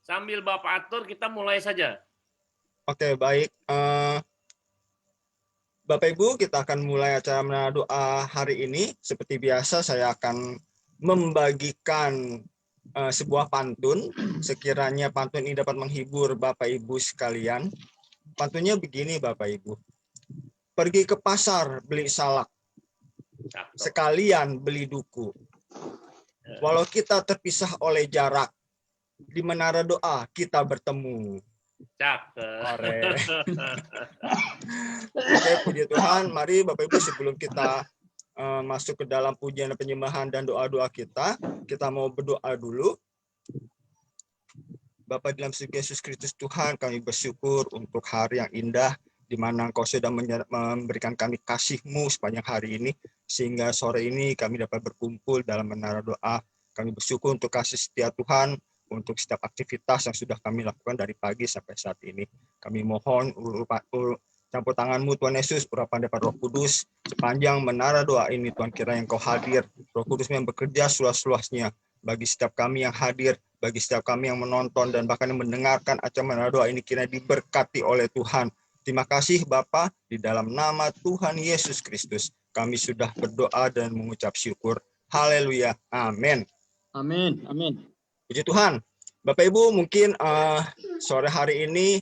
Sambil Bapak atur, kita mulai saja. Oke, baik. Bapak Ibu, kita akan mulai acara menara doa hari ini. Seperti biasa, saya akan membagikan sebuah pantun. Sekiranya pantun ini dapat menghibur Bapak Ibu sekalian. Pantunnya begini, Bapak Ibu. Pergi ke pasar beli salak, sekalian beli duku. Walau kita terpisah oleh jarak, di menara doa kita bertemu. Cakep. Oke, puji Tuhan. Mari Bapak Ibu, sebelum kita masuk ke dalam pujian penyembahan dan doa-doa kita mau berdoa dulu. Bapa dalam surga Yesus Kristus Tuhan, kami bersyukur untuk hari yang indah, di mana Engkau sudah memberikan kami kasih-Mu sepanjang hari ini, sehingga sore ini kami dapat berkumpul dalam menara doa. Kami bersyukur untuk kasih setia Tuhan, untuk setiap aktivitas yang sudah kami lakukan dari pagi sampai saat ini. Kami mohon campur tangan-Mu Tuhan Yesus, urapan dapat Roh Kudus, sepanjang menara doa ini Tuhan, kira Engkau hadir, Roh Kudus yang bekerja seluas-luasnya, bagi setiap kami yang hadir, bagi setiap kami yang menonton, dan bahkan yang mendengarkan acara menara doa ini, kira diberkati oleh Tuhan. Terima kasih Bapa, di dalam nama Tuhan Yesus Kristus, kami sudah berdoa dan mengucap syukur. Haleluya. Amin. Amin. Amin. Puji Tuhan. Bapak Ibu, mungkin sore hari ini,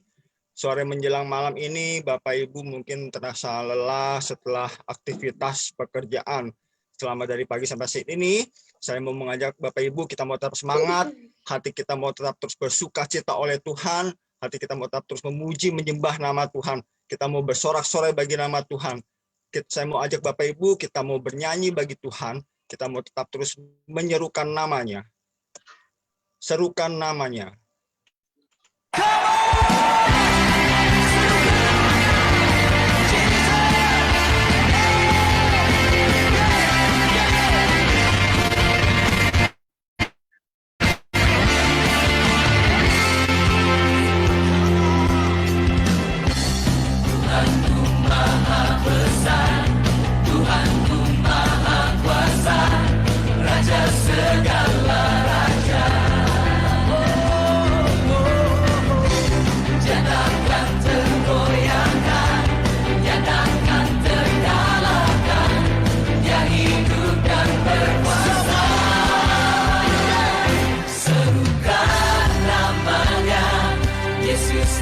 sore menjelang malam ini, Bapak Ibu mungkin terasa lelah setelah aktivitas pekerjaan selama dari pagi sampai saat ini. Saya mau mengajak Bapak Ibu, kita mau tetap semangat, hati kita mau tetap terus bersuka cita oleh Tuhan, hati kita mau tetap terus memuji, menyembah nama Tuhan. Kita mau bersorak-sorai bagi nama Tuhan. Saya mau ajak Bapak Ibu, kita mau bernyanyi bagi Tuhan, kita mau tetap terus menyerukan namanya. Serukan namanya.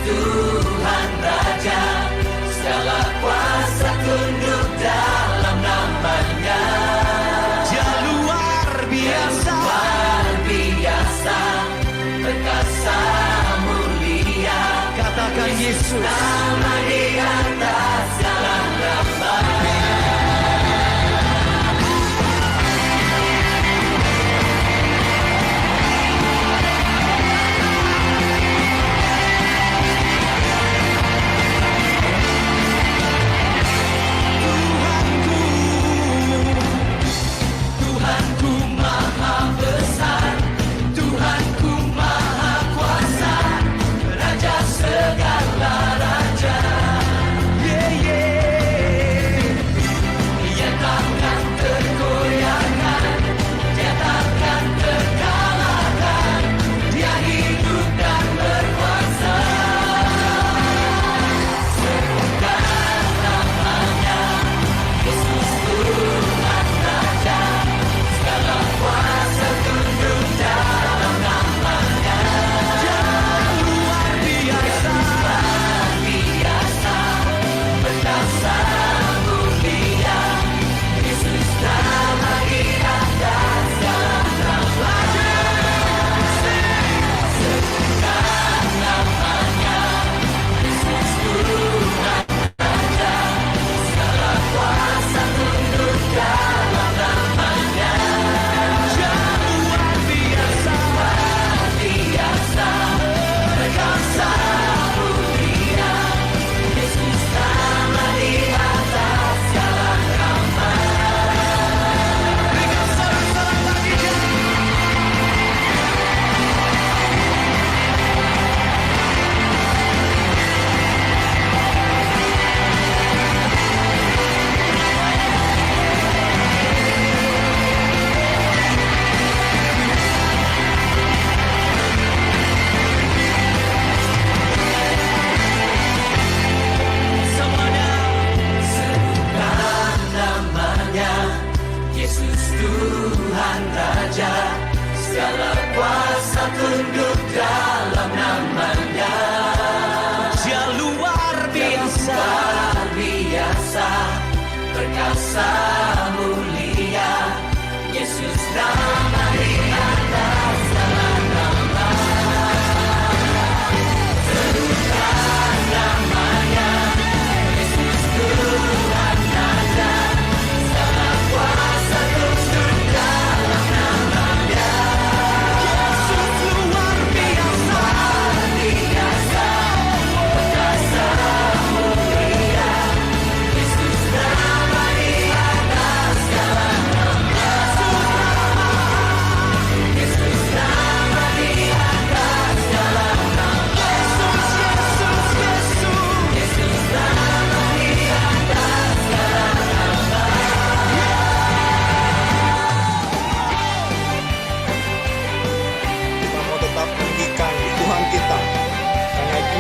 Tuhan Raja, segala kuasa tunduk dalam namanya. Dia luar biasa, perkasa mulia. Katakan Yesus, nama di atas segala nama. Segala raja,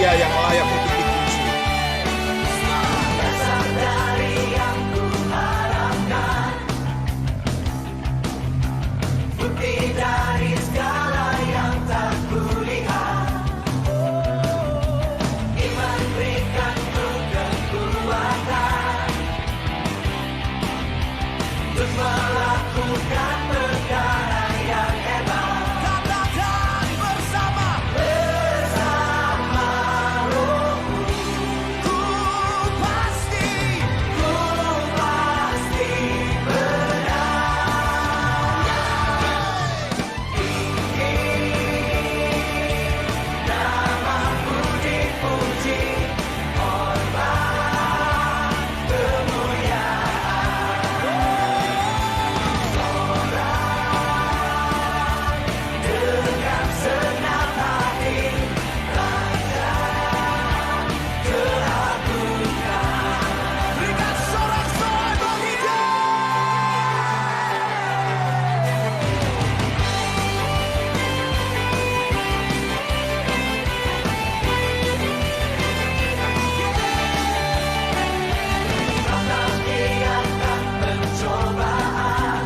Dia yang layak untuk dipuji. Dasar dari yang ku harapkan, bukti dari segala yang tak kulihat. Iman berikanku kekuatan untuk melakukan perkara yang hebat. Katakan bersama, bersama Rohku, ku pasti namamu dipuji, hormat dengan senang hati, Raja keagungan. Berikan sorak-sorai bagi Dia. Karena Dia akan pencobaan,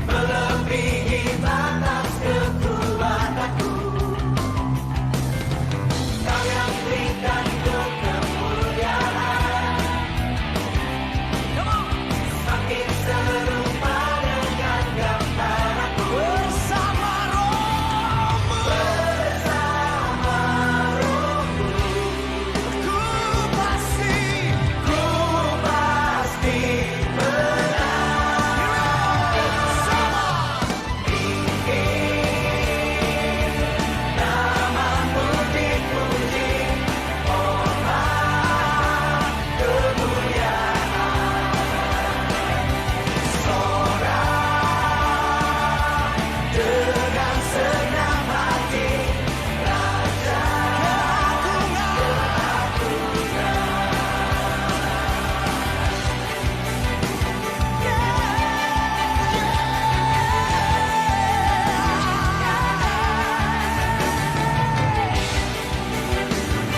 melebihi batas kekuatanku. Kau yang berikanku kemuliaan, semakin serupa dengan gambaranku. Bersama Rohmu, ku pasti namamu dipuji, hormat kemuliaan. Sorak dengan senang hati, Raja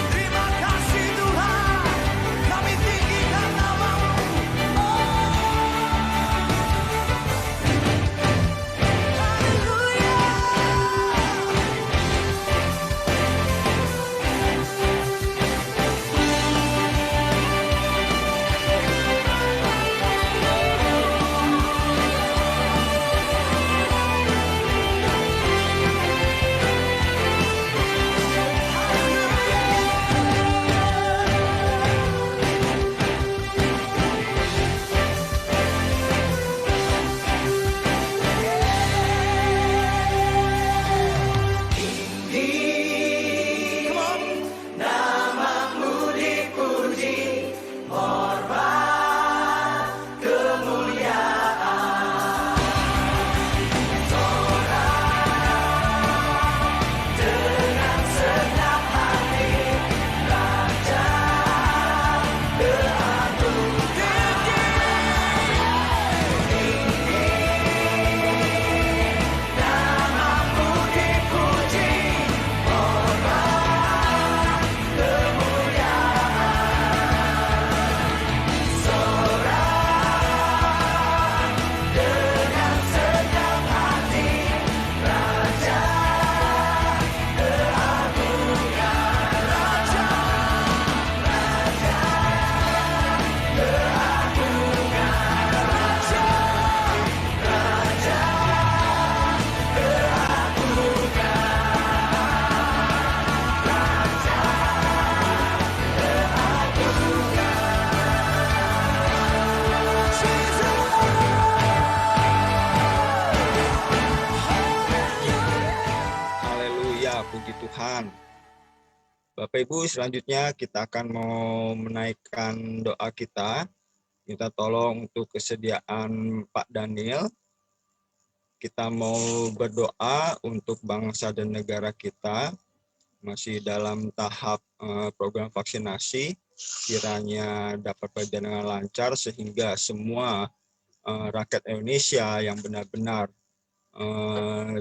Terima kasih Tuhan, kami tinggikan namamu. Namamu dipuji, hormat kemuliaan. Sorak dengan senang hati, Raja namamu dipuji, hormat kemuliaan. Sorak dengan senang hati, Raja keagungan. Haleluya, puji Tuhan. Bapak Ibu, selanjutnya kita akan mau menaikkan doa kita. Kita tolong untuk kesediaan Pak Daniel. Kita mau berdoa untuk bangsa dan negara kita. Masih dalam tahap program vaksinasi. Kiranya dapat berjalan dengan lancar sehingga semua rakyat Indonesia yang benar-benar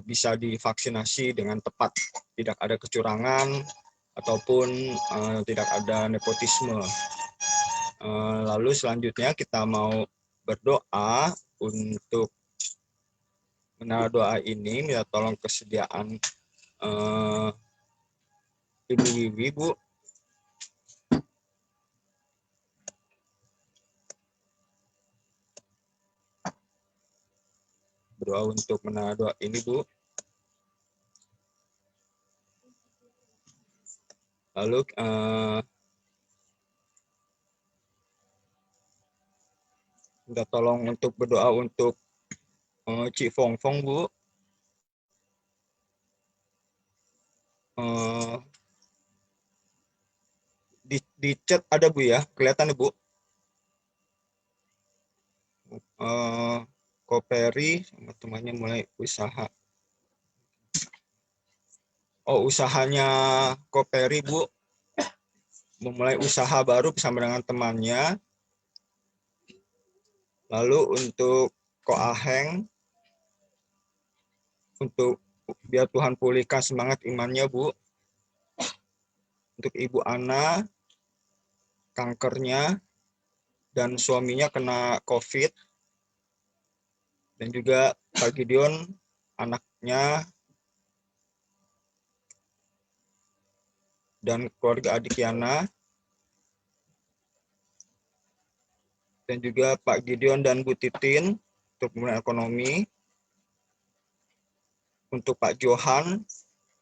bisa divaksinasi dengan tepat, tidak ada kecurangan ataupun tidak ada nepotisme. Lalu selanjutnya kita mau berdoa untuk menara doa ini, minta tolong kesediaan Ibu Wiwi, Bu. Berdoa untuk menara doa ini, Bu. Lalu minta tolong untuk berdoa untuk Cik Fong Fong, Bu. Di chat ada, Bu, ya, kelihatan, Bu. Koperi sama temannya mulai usaha. Oh, usahanya Koperi, Bu, memulai usaha baru bersama dengan temannya. Lalu untuk Ko Aheng, untuk biar Tuhan pulihkan semangat imannya, Bu. Untuk Ibu Ana, kankernya dan suaminya kena COVID. Dan juga Pak Gideon, anaknya dan keluarga adik Yana. Dan juga Pak Gideon dan Bu Titin untuk pemulihan ekonomi. Untuk Pak Johan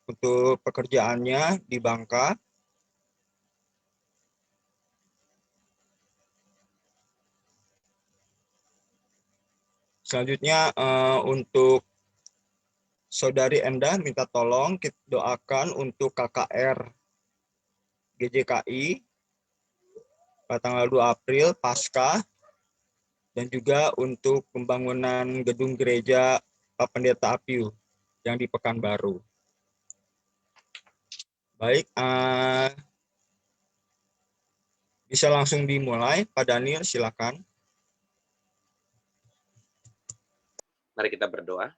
untuk pekerjaannya di Bangka. Selanjutnya untuk Saudari Endah minta tolong kita doakan untuk KKR GJKI pada tanggal 2 April pasca, dan juga untuk pembangunan gedung gereja Pak Pendeta Apiu yang di Pekanbaru. Baik, bisa langsung dimulai. Pak Daniel, silakan. Mari kita berdoa.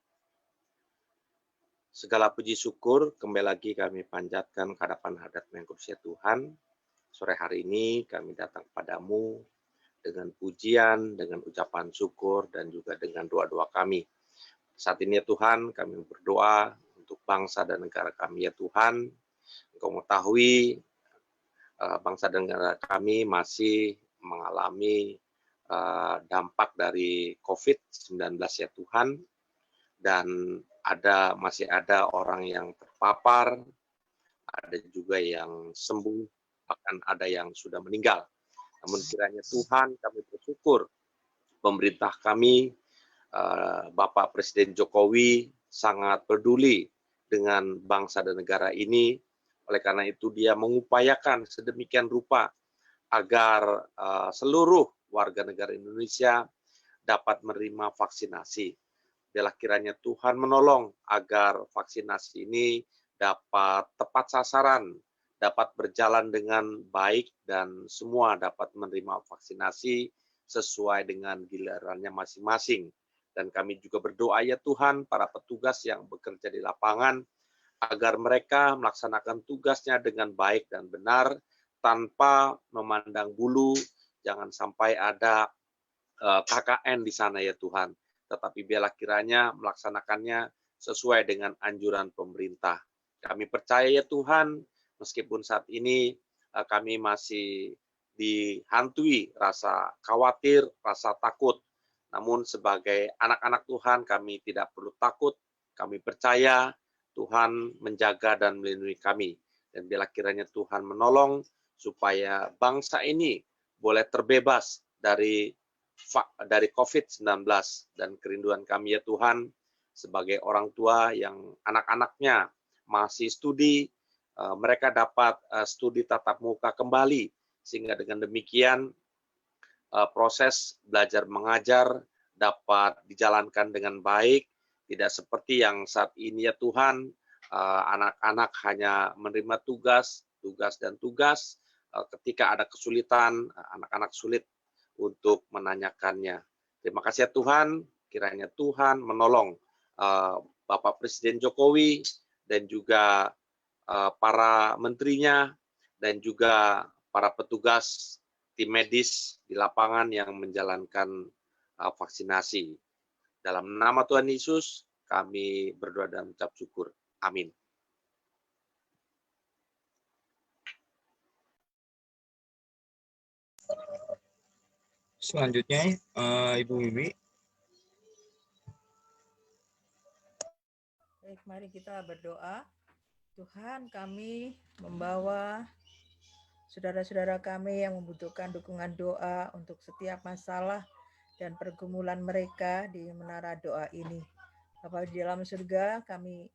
Segala puji syukur kembali lagi kami panjatkan ke hadapan hadirat Maha Kuasa Tuhan. Sore hari ini kami datang kepadamu dengan pujian, dengan ucapan syukur, dan juga dengan doa-doa kami. Saat ini ya Tuhan, kami berdoa untuk bangsa dan negara kami ya Tuhan. Engkau mengetahui bangsa dan negara kami masih mengalami dampak dari COVID-19 ya Tuhan, dan masih ada orang yang terpapar, ada juga yang sembuh, bahkan ada yang sudah meninggal. Namun kiranya Tuhan, kami bersyukur pemerintah kami, Bapak Presiden Jokowi sangat peduli dengan bangsa dan negara ini. Oleh karena itu dia mengupayakan sedemikian rupa agar seluruh warga negara Indonesia dapat menerima vaksinasi. Biarlah kiranya Tuhan menolong agar vaksinasi ini dapat tepat sasaran, dapat berjalan dengan baik, dan semua dapat menerima vaksinasi sesuai dengan gilirannya masing-masing. Dan kami juga berdoa ya Tuhan, para petugas yang bekerja di lapangan, agar mereka melaksanakan tugasnya dengan baik dan benar, tanpa memandang bulu. Jangan sampai ada KKN di sana ya Tuhan, tetapi biarlah kiranya melaksanakannya sesuai dengan anjuran pemerintah. Kami percaya ya Tuhan, meskipun saat ini kami masih dihantui rasa khawatir, rasa takut, namun sebagai anak-anak Tuhan kami tidak perlu takut. Kami percaya Tuhan menjaga dan melindungi kami. Dan biarlah kiranya Tuhan menolong supaya bangsa ini boleh terbebas dari COVID-19, dan kerinduan kami ya Tuhan sebagai orang tua yang anak-anaknya masih studi, mereka dapat studi tatap muka kembali, sehingga dengan demikian proses belajar mengajar dapat dijalankan dengan baik, tidak seperti yang saat ini ya Tuhan, anak-anak hanya menerima tugas, ketika ada kesulitan, anak-anak sulit untuk menanyakannya. Terima kasih ya Tuhan, kiranya Tuhan menolong Bapak Presiden Jokowi dan juga para menterinya dan juga para petugas tim medis di lapangan yang menjalankan vaksinasi. Dalam nama Tuhan Yesus, kami berdoa dan mengucap syukur. Amin. Selanjutnya, Ibu Wiwi. Baik, mari kita berdoa. Tuhan, kami membawa saudara-saudara kami yang membutuhkan dukungan doa untuk setiap masalah dan pergumulan mereka di menara doa ini. Bapa di dalam surga, kami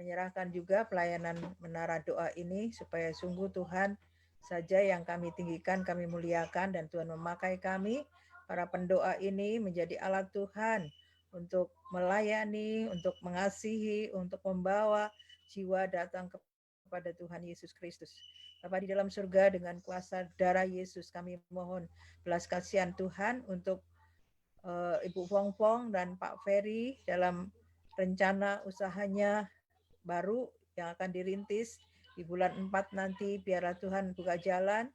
menyerahkan juga pelayanan menara doa ini supaya sungguh Tuhan saja yang kami tinggikan, kami muliakan, dan Tuhan memakai kami, para pendoa ini menjadi alat Tuhan untuk melayani, untuk mengasihi, untuk membawa jiwa datang kepada Tuhan Yesus Kristus. Bapa di dalam surga, dengan kuasa darah Yesus kami mohon belas kasihan Tuhan untuk Ibu Pongpong dan Pak Ferry dalam rencana usahanya baru yang akan dirintis di bulan 4 nanti. Biarlah Tuhan buka jalan,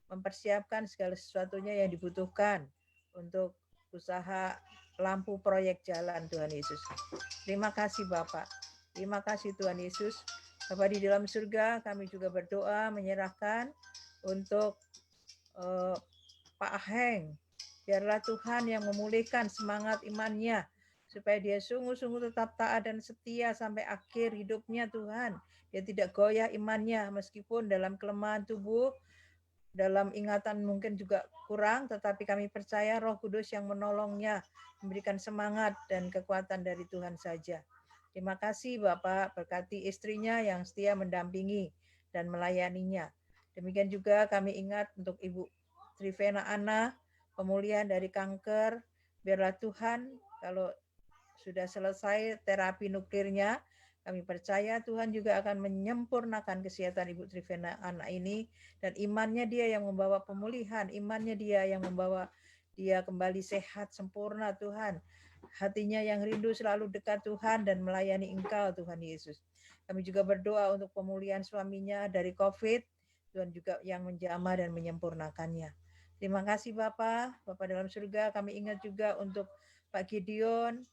mempersiapkan segala sesuatunya yang dibutuhkan untuk usaha lampu proyek jalan, Tuhan Yesus. Terima kasih Bapak. Terima kasih Tuhan Yesus. Bapak di dalam surga, kami juga berdoa menyerahkan untuk Pak Heng. Biarlah Tuhan yang memulihkan semangat imannya, supaya dia sungguh-sungguh tetap taat dan setia sampai akhir hidupnya Tuhan. Dia tidak goyah imannya meskipun dalam kelemahan tubuh, dalam ingatan mungkin juga kurang, tetapi kami percaya Roh Kudus yang menolongnya, memberikan semangat dan kekuatan dari Tuhan saja. Terima kasih Bapak, berkati istrinya yang setia mendampingi dan melayaninya. Demikian juga kami ingat untuk Ibu Trivena Ana, pemulihan dari kanker. Biarlah Tuhan, kalau sudah selesai terapi nuklirnya, kami percaya Tuhan juga akan menyempurnakan kesehatan Ibu Trivena Ana ini, dan imannya dia yang membawa pemulihan, imannya dia yang membawa dia kembali sehat sempurna Tuhan. Hatinya yang rindu selalu dekat Tuhan dan melayani Engkau Tuhan Yesus. Kami juga berdoa untuk pemulihan suaminya dari COVID, Tuhan juga yang menjamah dan menyempurnakannya. Terima kasih Bapak. Bapak dalam surga, kami ingat juga untuk Pak Gideon,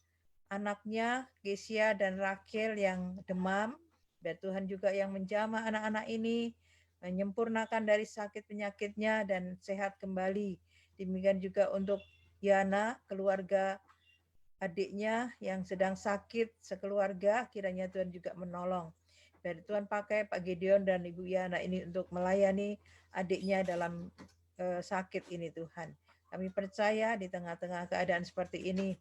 anaknya Gesia dan Rachel yang demam. Biar Tuhan juga yang menjamah anak-anak ini, menyempurnakan dari sakit penyakitnya dan sehat kembali. Demikian juga untuk Yana, keluarga adiknya yang sedang sakit sekeluarga, kiranya Tuhan juga menolong. Biar Tuhan pakai Pak Gideon dan Ibu Yana ini untuk melayani adiknya dalam sakit ini Tuhan. Kami percaya di tengah-tengah keadaan seperti ini,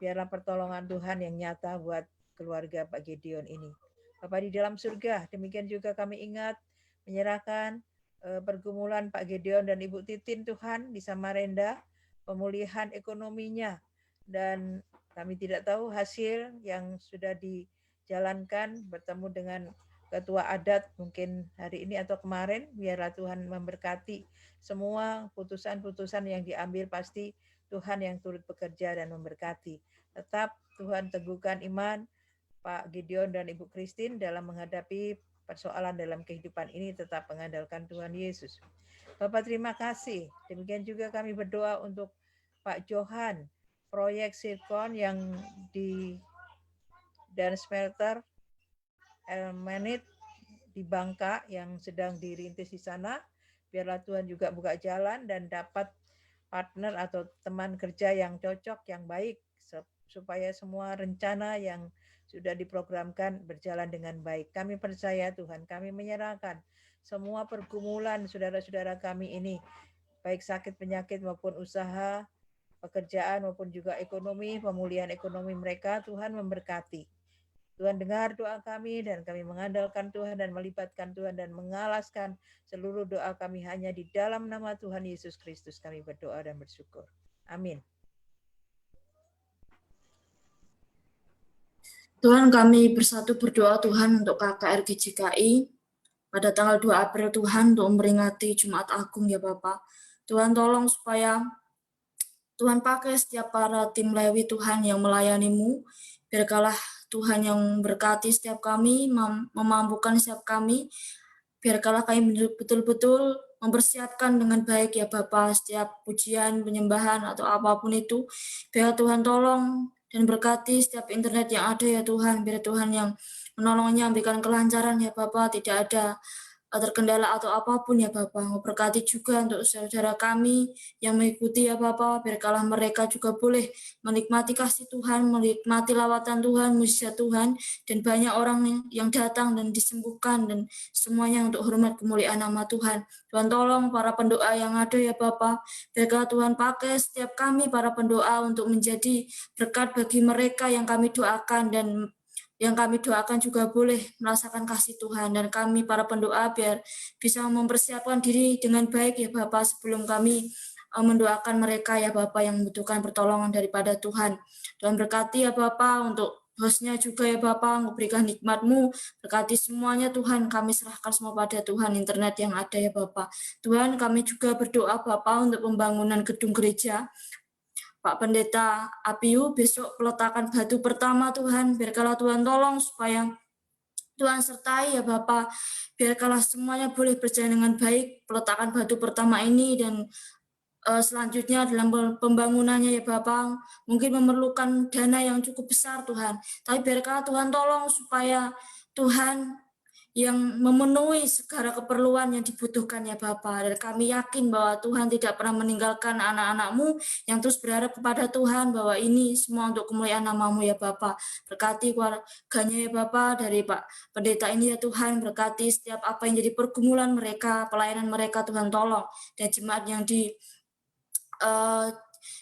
biarlah pertolongan Tuhan yang nyata buat keluarga Pak Gideon ini. Bapak di dalam surga, demikian juga kami ingat menyerahkan pergumulan Pak Gideon dan Ibu Titin Tuhan di Samarinda, pemulihan ekonominya, dan kami tidak tahu hasil yang sudah dijalankan bertemu dengan ketua adat mungkin hari ini atau kemarin. Biarlah Tuhan memberkati semua putusan-putusan yang diambil, pasti Tuhan yang turut bekerja dan memberkati. Tetap Tuhan teguhkan iman Pak Gideon dan Ibu Christine dalam menghadapi persoalan dalam kehidupan ini, tetap mengandalkan Tuhan Yesus. Bapak terima kasih. Demikian juga kami berdoa untuk Pak Johan, proyek sirkon yang di dan smelter Elmenit di Bangka yang sedang dirintis di sana. Biarlah Tuhan juga buka jalan dan dapat partner atau teman kerja yang cocok, yang baik, supaya semua rencana yang sudah diprogramkan berjalan dengan baik. Kami percaya Tuhan, kami menyerahkan semua pergumulan saudara-saudara kami ini, baik sakit penyakit maupun usaha, pekerjaan maupun juga ekonomi, pemulihan ekonomi mereka. Tuhan memberkati. Tuhan dengar doa kami dan kami mengandalkan Tuhan dan melibatkan Tuhan dan mengalaskan seluruh doa kami hanya di dalam nama Tuhan Yesus Kristus kami berdoa dan bersyukur. Amin. Tuhan, kami bersatu berdoa Tuhan untuk KKR GJKI pada tanggal 2 April Tuhan, untuk memperingati Jumat Agung ya Bapak. Tuhan tolong supaya Tuhan pakai setiap para tim Lewi Tuhan yang melayani-Mu, Biarkanlah Tuhan yang berkati setiap kami, memampukan setiap kami. Biarkanlah kami betul-betul mempersiapkan dengan baik ya Bapa setiap pujian, penyembahan atau apapun itu. Biar Tuhan tolong dan berkati setiap internet yang ada ya Tuhan. Biar Tuhan yang menolongnya, memberikan kelancaran ya Bapa, tidak ada terkendala atau apapun ya Bapak. Berkati juga untuk saudara kami yang mengikuti ya Bapak, biarkanlah mereka juga boleh menikmati kasih Tuhan, menikmati lawatan Tuhan, mujizat Tuhan, dan banyak orang yang datang dan disembuhkan, dan semuanya untuk hormat kemuliaan nama Tuhan. Tuhan tolong para pendoa yang ada ya Bapak, biarkanlah Tuhan pakai setiap kami para pendoa untuk menjadi berkat bagi mereka yang kami doakan, dan yang kami doakan juga boleh merasakan kasih Tuhan, dan kami para pendoa biar bisa mempersiapkan diri dengan baik ya Bapak sebelum kami mendoakan mereka ya Bapak yang membutuhkan pertolongan daripada Tuhan. Tuhan berkati ya Bapak untuk hostnya juga ya Bapak, memberikan nikmat-Mu, berkati semuanya Tuhan, kami serahkan semua pada Tuhan, internet yang ada ya Bapak. Tuhan, kami juga berdoa Bapak untuk pembangunan gedung gereja Pak Pendeta Apiu, besok peletakan batu pertama Tuhan, biarkanlah Tuhan tolong supaya Tuhan sertai ya Bapak, biarkanlah semuanya boleh berjalan dengan baik, peletakan batu pertama ini, dan selanjutnya dalam pembangunannya ya Bapak, mungkin memerlukan dana yang cukup besar Tuhan, tapi biarkanlah Tuhan tolong supaya Tuhan yang memenuhi segala keperluan yang dibutuhkan ya Bapa. Dan kami yakin bahwa Tuhan tidak pernah meninggalkan anak-anak-Mu yang terus berharap kepada Tuhan bahwa ini semua untuk kemuliaan nama-Mu ya Bapa. Berkati keluarganya ya Bapa, dari Pak Pendeta ini ya Tuhan, berkati setiap apa yang jadi pergumulan mereka, pelayanan mereka Tuhan tolong, dan jemaat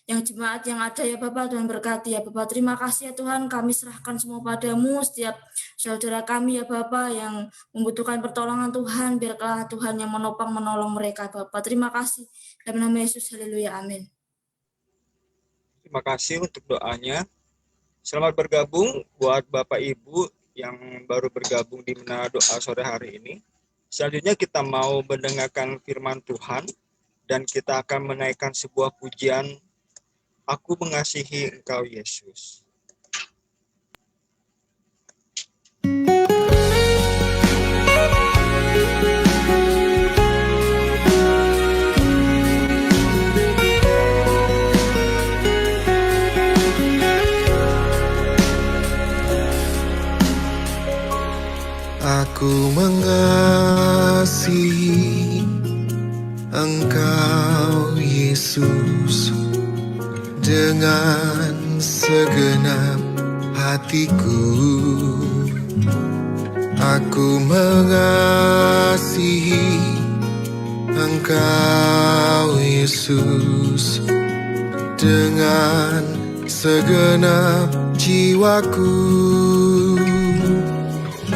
jemaat yang ada ya Bapak, Tuhan berkati ya Bapak. Terima kasih ya Tuhan, kami serahkan semua padamu, setiap saudara kami ya Bapak yang membutuhkan pertolongan Tuhan, biarlah Tuhan yang menopang menolong mereka Bapak. Terima kasih dalam nama Yesus, haleluya, amin. Terima kasih untuk doanya. Selamat bergabung buat Bapak Ibu yang baru bergabung di Menara Doa sore hari ini. Selanjutnya kita mau mendengarkan firman Tuhan, dan kita akan menaikkan sebuah pujian, Aku Mengasihi Engkau Yesus. Aku mengasihi Engkau Yesus dengan segenap hatiku. Aku mengasihi Engkau Yesus dengan segenap jiwaku.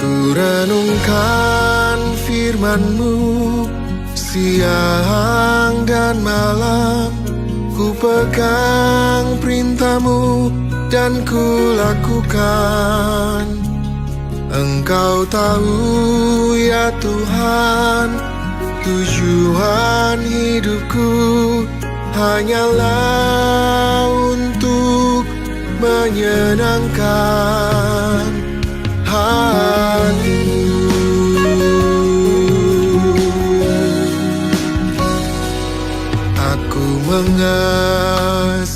Ku renungkan firman-Mu siang dan malam, ku pegang perintah-Mu dan ku lakukan. Engkau tahu ya Tuhan, tujuan hidupku hanyalah untuk menyenangkan hati-Mu. Aku mengasihi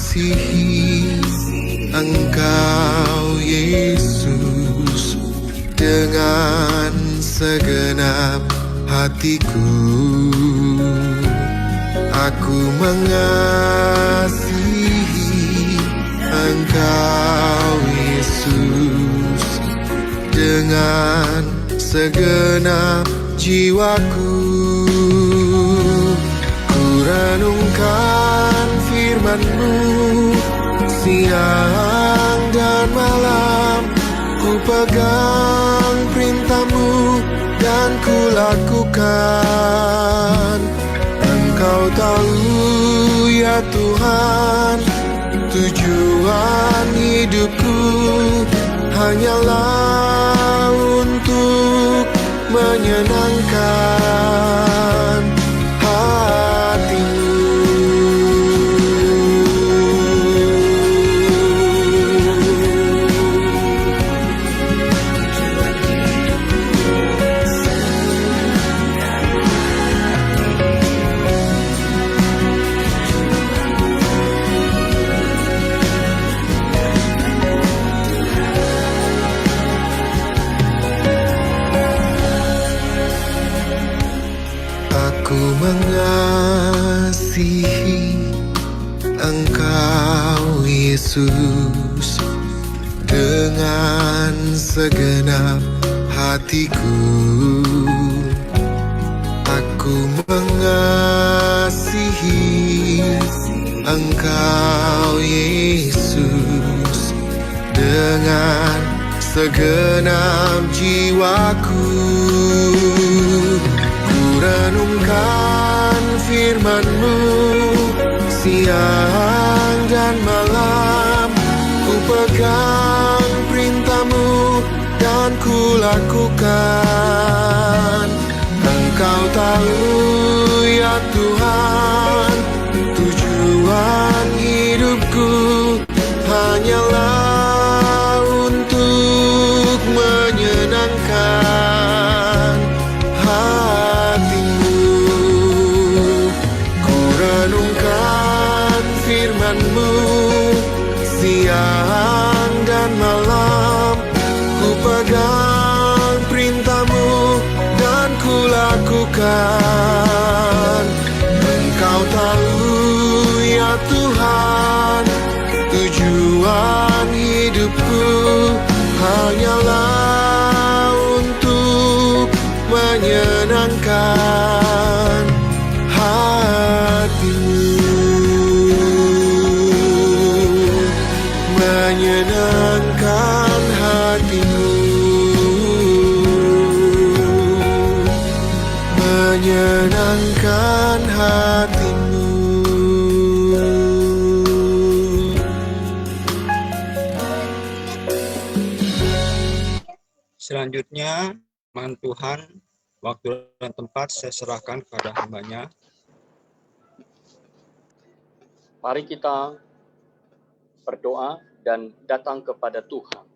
Engkau Yesus dengan segenap hatiku. Aku mengasihi Engkau Yesus dengan segenap jiwaku. Ku renungkan firman-Mu siang dan malam, ku pegang perintah-Mu dan ku lakukan. Engkau tahu ya Tuhan, tujuan hidupku hanyalah untuk menyenangkan hati-Mu. mengasihi Engkau Yesus dengan segenap hatiku. Aku mengasihi Engkau Yesus dengan segenap jiwaku. Ku renungkan firman-Mu siang dan malam, ku pegang perintah-Mu dan ku lakukan. Engkau tahu ya Tuhan, tujuan hidupku hanyalah untuk menyenangkan hati-Mu. Ku renungkan firman-Mu siang dan malam, ku pegang perintah-Mu dan ku lakukan. Engkau tahu ya Tuhan, tujuan hidupku hanyalah untuk menyenangkan hati-Mu, menyenangkan hati-Mu, menyenangkan hati-Mu. Selanjutnya, Firman Tuhan, waktu dan tempat saya serahkan kepada hamba-Nya. Mari kita berdoa dan datang kepada Tuhan.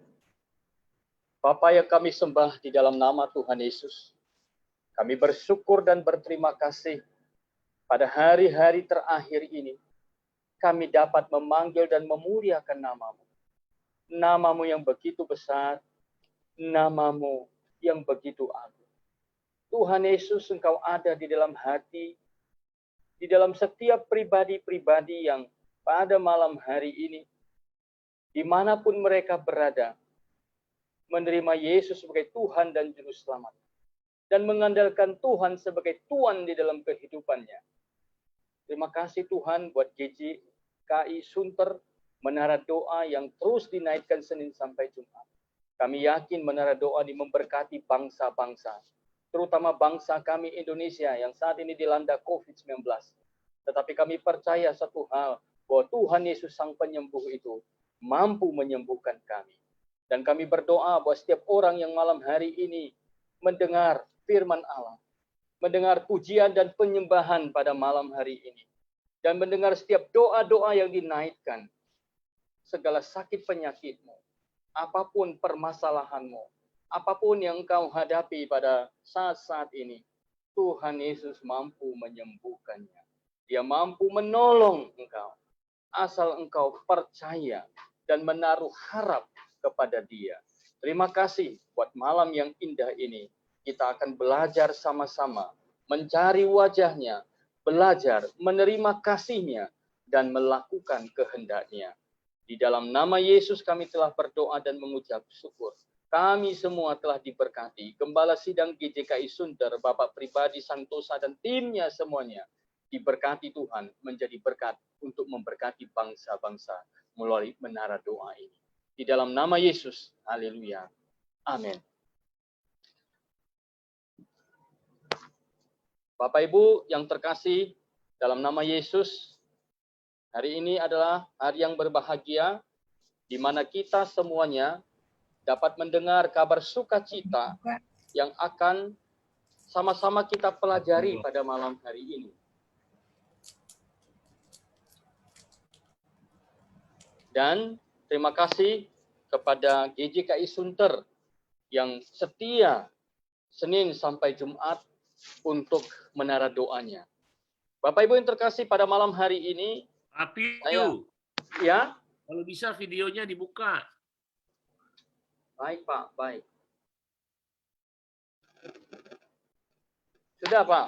Bapa yang kami sembah di dalam nama Tuhan Yesus, kami bersyukur dan berterima kasih pada hari-hari terakhir ini, kami dapat memanggil dan memuliakan nama-Mu. Nama-Mu yang begitu besar, nama-Mu yang begitu agung. Tuhan Yesus, Engkau ada di dalam hati, di dalam setiap pribadi-pribadi yang pada malam hari ini, dimanapun mereka berada, menerima Yesus sebagai Tuhan dan Juru Selamat, dan mengandalkan Tuhan sebagai Tuhan di dalam kehidupannya. Terima kasih Tuhan buat GJKI Sunter, menara doa yang terus dinaikkan Senin sampai Jumat. Kami yakin menara doa ini memberkati bangsa-bangsa, terutama bangsa kami Indonesia yang saat ini dilanda COVID-19. Tetapi kami percaya satu hal, bahwa Tuhan Yesus Sang Penyembuh itu mampu menyembuhkan kami. Dan kami berdoa bahwa setiap orang yang malam hari ini mendengar firman Allah, mendengar pujian dan penyembahan pada malam hari ini, dan mendengar setiap doa-doa yang dinaikkan, segala sakit penyakitmu, apapun permasalahanmu, apapun yang engkau hadapi pada saat-saat ini, Tuhan Yesus mampu menyembuhkannya. Dia mampu menolong engkau, asal engkau percaya dan menaruh harap kepada Dia. Terima kasih buat malam yang indah ini. Kita akan belajar sama-sama, mencari wajah-Nya, belajar menerima kasih-Nya, dan melakukan kehendak-Nya. Di dalam nama Yesus kami telah berdoa dan mengucap syukur. Kami semua telah diberkati. Gembala Sidang GJKI Sunter, Bapak Pribadi Santosa dan timnya semuanya diberkati Tuhan, menjadi berkat untuk memberkati bangsa-bangsa melalui menara doa ini. Di dalam nama Yesus, haleluya. Amin. Bapak Ibu yang terkasih, dalam nama Yesus, hari ini adalah hari yang berbahagia, di mana kita semuanya dapat mendengar kabar sukacita yang akan sama-sama kita pelajari pada malam hari ini. Dan terima kasih kepada GJKI Sunter yang setia Senin sampai Jumat untuk menara doanya. Bapak Ibu yang terkasih, pada malam hari ini, ya, kalau bisa videonya dibuka. Baik Pak, baik. Sudah Pak.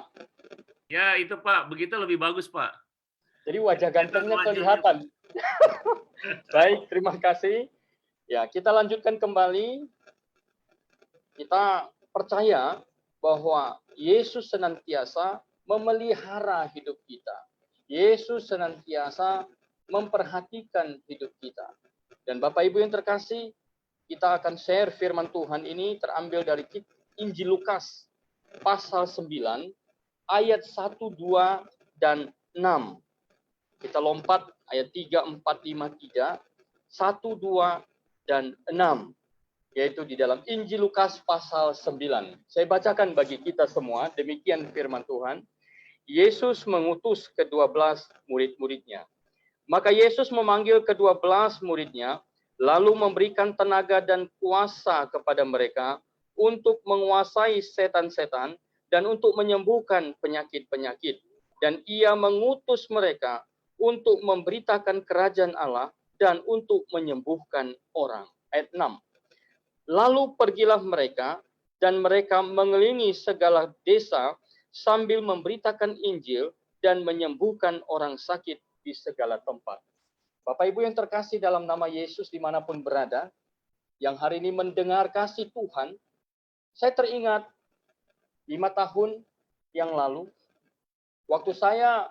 Ya, itu Pak. Begitu lebih bagus, Pak. Jadi wajah gantengnya kelihatan. Baik, terima kasih. Ya, kita lanjutkan kembali. Kita percaya bahwa Yesus senantiasa memelihara hidup kita. Yesus senantiasa memperhatikan hidup kita. Dan Bapak Ibu yang terkasih, kita akan share firman Tuhan ini terambil dari Injil Lukas pasal 9 ayat 1, 2, dan 6. Kita lompat ayat 3, 4, 5, 3, 1, 2, dan 6. Yaitu di dalam Injil Lukas pasal 9. Saya bacakan bagi kita semua, demikian firman Tuhan. Yesus mengutus ke-12 murid-muridnya. Maka Yesus memanggil ke-12 muridnya, lalu memberikan tenaga dan kuasa kepada mereka untuk menguasai setan-setan dan untuk menyembuhkan penyakit-penyakit. Dan ia mengutus mereka untuk memberitakan kerajaan Allah dan untuk menyembuhkan orang. Ayat 6. Lalu pergilah mereka, dan mereka mengelilingi segala desa sambil memberitakan Injil dan menyembuhkan orang sakit di segala tempat. Bapak Ibu yang terkasih dalam nama Yesus dimanapun berada, yang hari ini mendengar kasih Tuhan, saya teringat 5 tahun yang lalu, waktu saya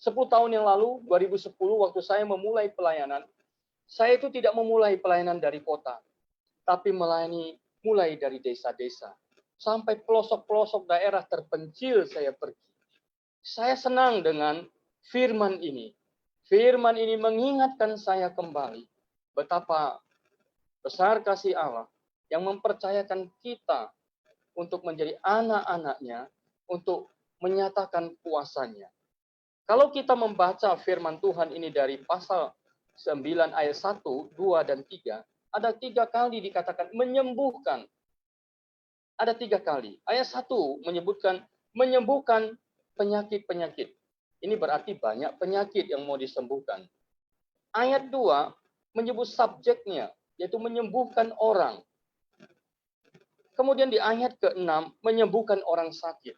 10 tahun yang lalu, 2010, waktu saya memulai pelayanan, saya itu tidak memulai pelayanan dari kota, tapi mulai dari desa-desa. Sampai pelosok-pelosok daerah terpencil saya pergi. Saya senang dengan firman ini. Firman ini mengingatkan saya kembali betapa besar kasih Allah yang mempercayakan kita untuk menjadi anak-anaknya, untuk menyatakan kuasanya. Kalau kita membaca firman Tuhan ini dari pasal 9 ayat 1, 2, dan 3, ada 3 kali dikatakan menyembuhkan. Ada 3 kali. Ayat 1 menyebutkan menyembuhkan penyakit-penyakit. Ini berarti banyak penyakit yang mau disembuhkan. Ayat 2 menyebut subjeknya, yaitu menyembuhkan orang. Kemudian di ayat ke-6 menyembuhkan orang sakit.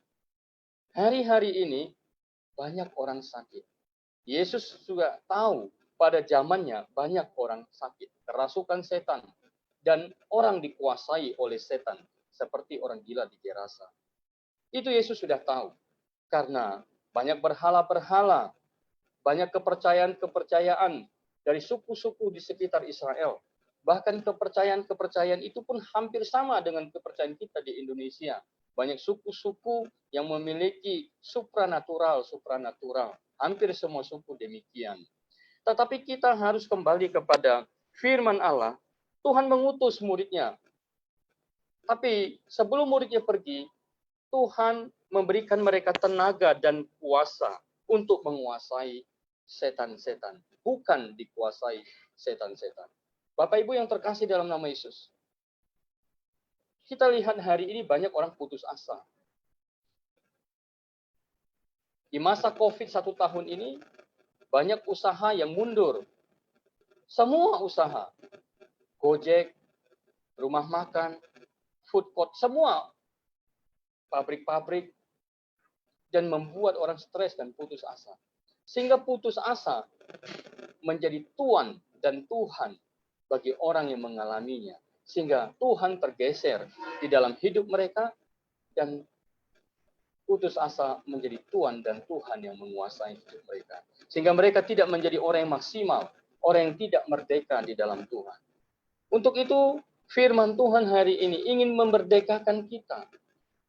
Hari-hari ini banyak orang sakit. Yesus juga tahu pada zamannya banyak orang sakit, kerasukan setan, dan orang dikuasai oleh setan, seperti orang gila di Gerasa. Itu Yesus sudah tahu, karena banyak berhala-berhala, banyak kepercayaan-kepercayaan dari suku-suku di sekitar Israel. Bahkan kepercayaan-kepercayaan itu pun hampir sama dengan kepercayaan kita di Indonesia. Banyak suku-suku yang memiliki supranatural. Hampir semua suku demikian. Tetapi kita harus kembali kepada firman Allah. Tuhan mengutus muridnya. Tapi sebelum muridnya pergi, Tuhan memberikan mereka tenaga dan kuasa untuk menguasai setan-setan. Bukan dikuasai setan-setan. Bapak Ibu yang terkasih dalam nama Yesus. Kita lihat hari ini banyak orang putus asa. Di masa COVID 1 tahun ini, banyak usaha yang mundur. Semua usaha. Gojek, rumah makan, food court, semua pabrik-pabrik, dan membuat orang stres dan putus asa. Sehingga putus asa menjadi tuan dan Tuhan bagi orang yang mengalaminya. Sehingga Tuhan tergeser di dalam hidup mereka, dan putus asa menjadi Tuhan dan Tuhan yang menguasai hidup mereka. Sehingga mereka tidak menjadi orang yang maksimal, orang yang tidak merdeka di dalam Tuhan. Untuk itu, firman Tuhan hari ini ingin memerdekakan kita,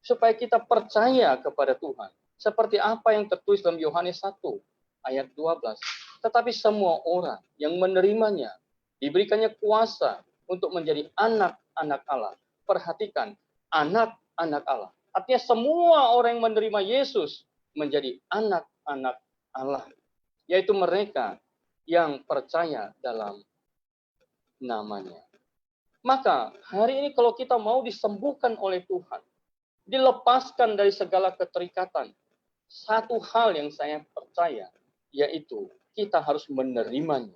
supaya kita percaya kepada Tuhan. Seperti apa yang tertulis dalam Yohanes 1 ayat 12. Tetapi semua orang yang menerimanya diberikannya kuasa untuk menjadi anak-anak Allah. Perhatikan, anak-anak Allah. Artinya semua orang yang menerima Yesus menjadi anak-anak Allah. Yaitu mereka yang percaya dalam namanya. Maka hari ini kalau kita mau disembuhkan oleh Tuhan, dilepaskan dari segala keterikatan, satu hal yang saya percaya, yaitu kita harus menerimanya.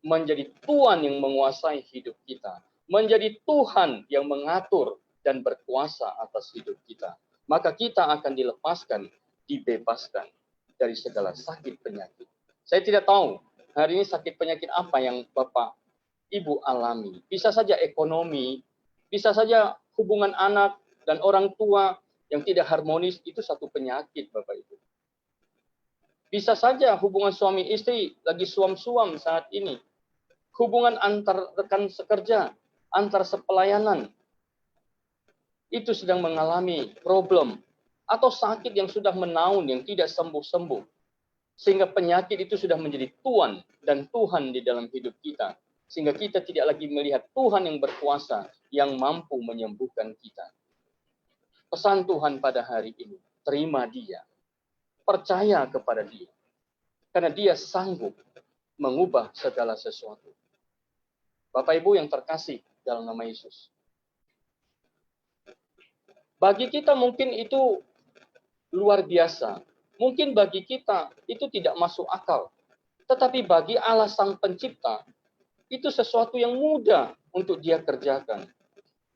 Menjadi Tuhan yang menguasai hidup kita. Menjadi Tuhan yang mengatur dan berkuasa atas hidup kita. Maka kita akan dilepaskan dibebaskan dari segala sakit penyakit. Saya tidak tahu hari ini sakit penyakit apa yang Bapak Ibu alami. Bisa saja ekonomi, bisa saja hubungan anak dan orang tua yang tidak harmonis, itu satu penyakit Bapak Ibu. Bisa saja hubungan suami istri lagi suam-suam saat ini. Hubungan antar rekan sekerja, antar sepelayanan, itu sedang mengalami problem. Atau sakit yang sudah menaun, yang tidak sembuh-sembuh. Sehingga penyakit itu sudah menjadi tuan dan Tuhan di dalam hidup kita. Sehingga kita tidak lagi melihat Tuhan yang berkuasa, yang mampu menyembuhkan kita. Pesan Tuhan pada hari ini, terima Dia. Percaya kepada Dia. Karena Dia sanggup mengubah segala sesuatu. Bapak Ibu yang terkasih dalam nama Yesus. Bagi kita mungkin itu luar biasa. Mungkin bagi kita itu tidak masuk akal. Tetapi bagi Allah Sang Pencipta, itu sesuatu yang mudah untuk Dia kerjakan.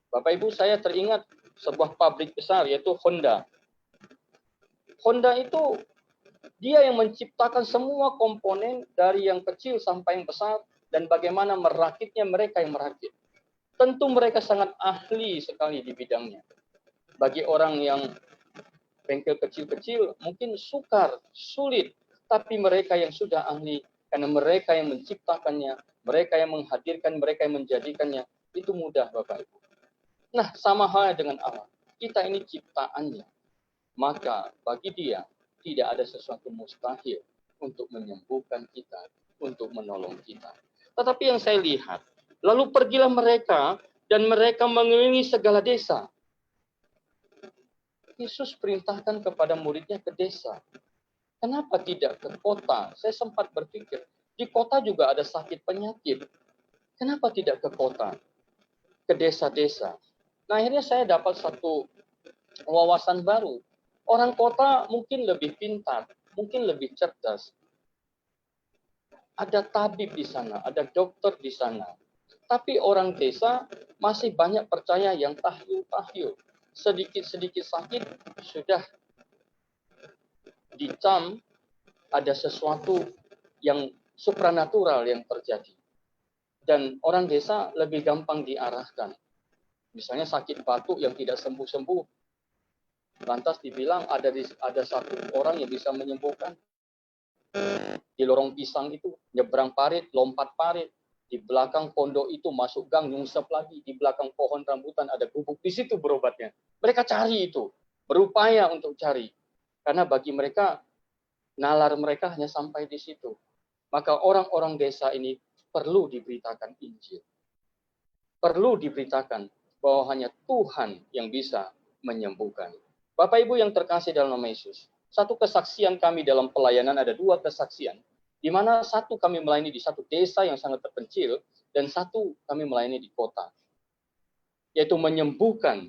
Bapak Ibu, saya teringat sebuah pabrik besar, yaitu Honda. Honda itu dia yang menciptakan semua komponen dari yang kecil sampai yang besar, dan bagaimana merakitnya mereka yang merakit. Tentu mereka sangat ahli sekali di bidangnya. Bagi orang yang bengkel kecil-kecil mungkin sukar, sulit, tapi mereka yang sudah ahli, karena mereka yang menciptakannya, mereka yang menghadirkan, mereka yang menjadikannya, itu mudah Bapak Ibu. Nah, sama halnya dengan Allah. Kita ini ciptaannya. Maka bagi Dia tidak ada sesuatu mustahil untuk menyembuhkan kita, untuk menolong kita. Tetapi yang saya lihat, lalu pergilah mereka dan mereka mengelilingi segala desa. Yesus perintahkan kepada muridnya ke desa. Kenapa tidak ke kota? Saya sempat berpikir, di kota juga ada sakit penyakit. Kenapa tidak ke kota? Ke desa-desa. Nah, akhirnya saya dapat satu wawasan baru. Orang kota mungkin lebih pintar, mungkin lebih cerdas. Ada tabib di sana, ada dokter di sana. Tapi orang desa masih banyak percaya yang tahyul-tahyul. Sedikit-sedikit sakit sudah dicam ada sesuatu yang supranatural yang terjadi. Dan orang desa lebih gampang diarahkan. Misalnya sakit batuk yang tidak sembuh-sembuh, lantas dibilang ada satu orang yang bisa menyembuhkan. Di lorong pisang itu, nyebrang parit, lompat parit. Di belakang pondok itu masuk gang, nyungsep lagi. Di belakang pohon rambutan ada gubuk, di situ berobatnya. Mereka cari itu, berupaya untuk cari. Karena bagi mereka, nalar mereka hanya sampai di situ. Maka orang-orang desa ini perlu diberitakan Injil. Perlu diberitakan bahwa hanya Tuhan yang bisa menyembuhkan. Bapak Ibu yang terkasih dalam nama Yesus, satu kesaksian kami dalam pelayanan, ada dua kesaksian, di mana satu kami melayani di satu desa yang sangat terpencil, dan satu kami melayani di kota. Yaitu menyembuhkan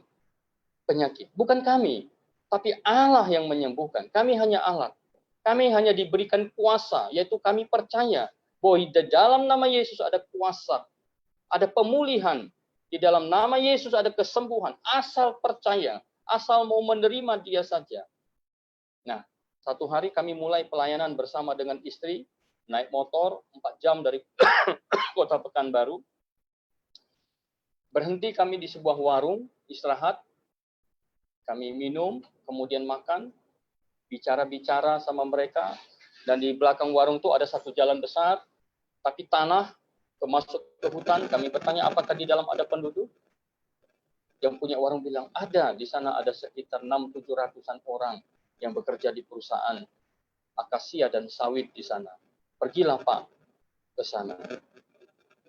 penyakit. Bukan kami, tapi Allah yang menyembuhkan. Kami hanya alat. Kami hanya diberikan kuasa, yaitu kami percaya bahwa di dalam nama Yesus ada kuasa, ada pemulihan. Di dalam nama Yesus ada kesembuhan. Asal percaya, asal mau menerima Dia saja. Nah, satu hari kami mulai pelayanan bersama dengan istri, naik motor 4 jam dari kota Pekanbaru. Berhenti kami di sebuah warung, istirahat. Kami minum, kemudian makan, bicara-bicara sama mereka. Dan di belakang warung itu ada satu jalan besar, tapi tanah, masuk ke hutan. Kami bertanya, apakah di dalam ada penduduk? Yang punya warung bilang, ada. Di sana ada sekitar 600-700-an orang yang bekerja di perusahaan akasia dan sawit di sana. Pergilah Pak ke sana.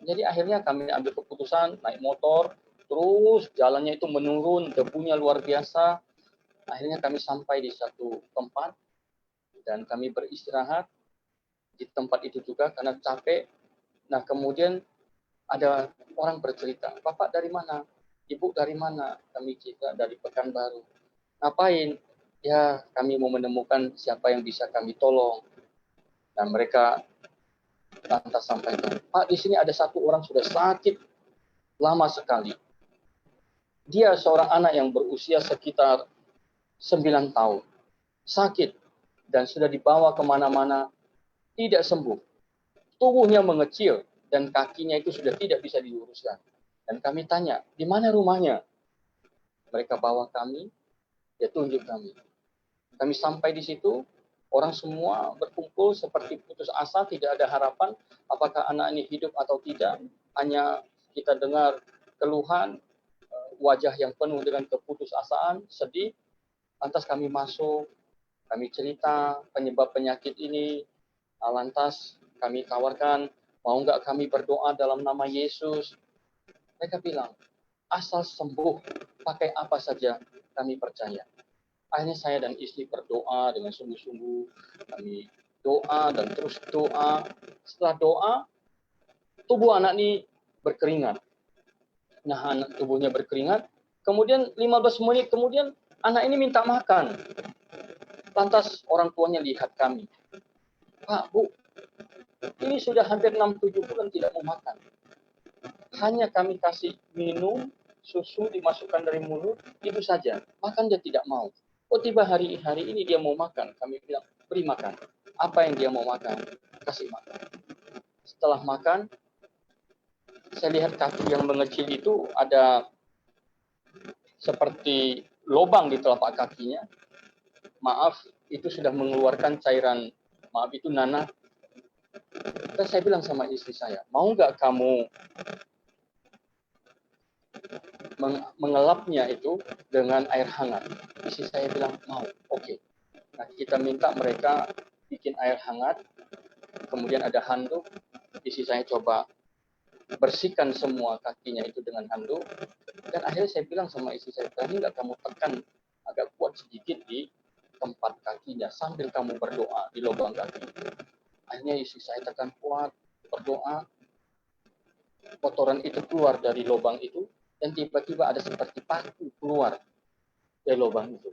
Jadi akhirnya kami ambil keputusan, naik motor, terus jalannya itu menurun, debunya luar biasa. Akhirnya kami sampai di satu tempat, dan kami beristirahat di tempat itu juga karena capek. Nah, kemudian ada orang bercerita, Bapak dari mana? Ibu dari mana? Kami cerita dari Pekanbaru. Ngapain? Ya, kami mau menemukan siapa yang bisa kami tolong. Dan mereka lantas sampaikan, Pak, di sini ada satu orang sudah sakit lama sekali. Dia seorang anak yang berusia sekitar 9 tahun. Sakit. dan sudah dibawa kemana-mana, tidak sembuh. Tubuhnya mengecil dan kakinya itu sudah tidak bisa diluruskan. Dan kami tanya, di mana rumahnya? Mereka bawa kami, dia tunjuk kami. Kami sampai di situ, orang semua berkumpul seperti putus asa, tidak ada harapan apakah anak ini hidup atau tidak. Hanya kita dengar keluhan, wajah yang penuh dengan keputusasaan, sedih. Lantas kami masuk, kami cerita penyebab penyakit ini. Lantas kami tawarkan, mau nggak kami berdoa dalam nama Yesus? Mereka bilang, asal sembuh, pakai apa saja kami percaya. Akhirnya saya dan istri berdoa dengan sungguh-sungguh. Kami doa dan terus doa. Setelah doa, tubuh anak ini berkeringat. Nah, anak tubuhnya berkeringat. Kemudian 15 menit kemudian anak ini minta makan. Lantas orang tuanya lihat kami. Pak, Bu, ini sudah hampir 6-7 bulan tidak mau makan. Hanya kami kasih minum, susu dimasukkan dari mulut, itu saja. Makan dia tidak mau. Oh, tiba hari ini dia mau makan. Kami bilang, beri makan. Apa yang dia mau makan? Kasih makan. Setelah makan, saya lihat kaki yang mengecil itu ada seperti lubang di telapak kakinya. Maaf, itu sudah mengeluarkan cairan, maaf itu nanah. Dan saya bilang sama istri saya, mau nggak kamu mengelapnya itu dengan air hangat? Istri saya bilang, mau, oke. Nah, kita minta mereka bikin air hangat, kemudian ada handuk, istri saya coba bersihkan semua kakinya itu dengan handuk, dan akhirnya saya bilang sama istri saya, tadi nggak kamu tekan agak kuat sedikit di tempat kakinya sambil kamu berdoa di lubang kaki. Akhirnya istri saya tekan kuat, berdoa, kotoran itu keluar dari lubang itu, dan tiba-tiba ada seperti paku keluar dari lubang itu.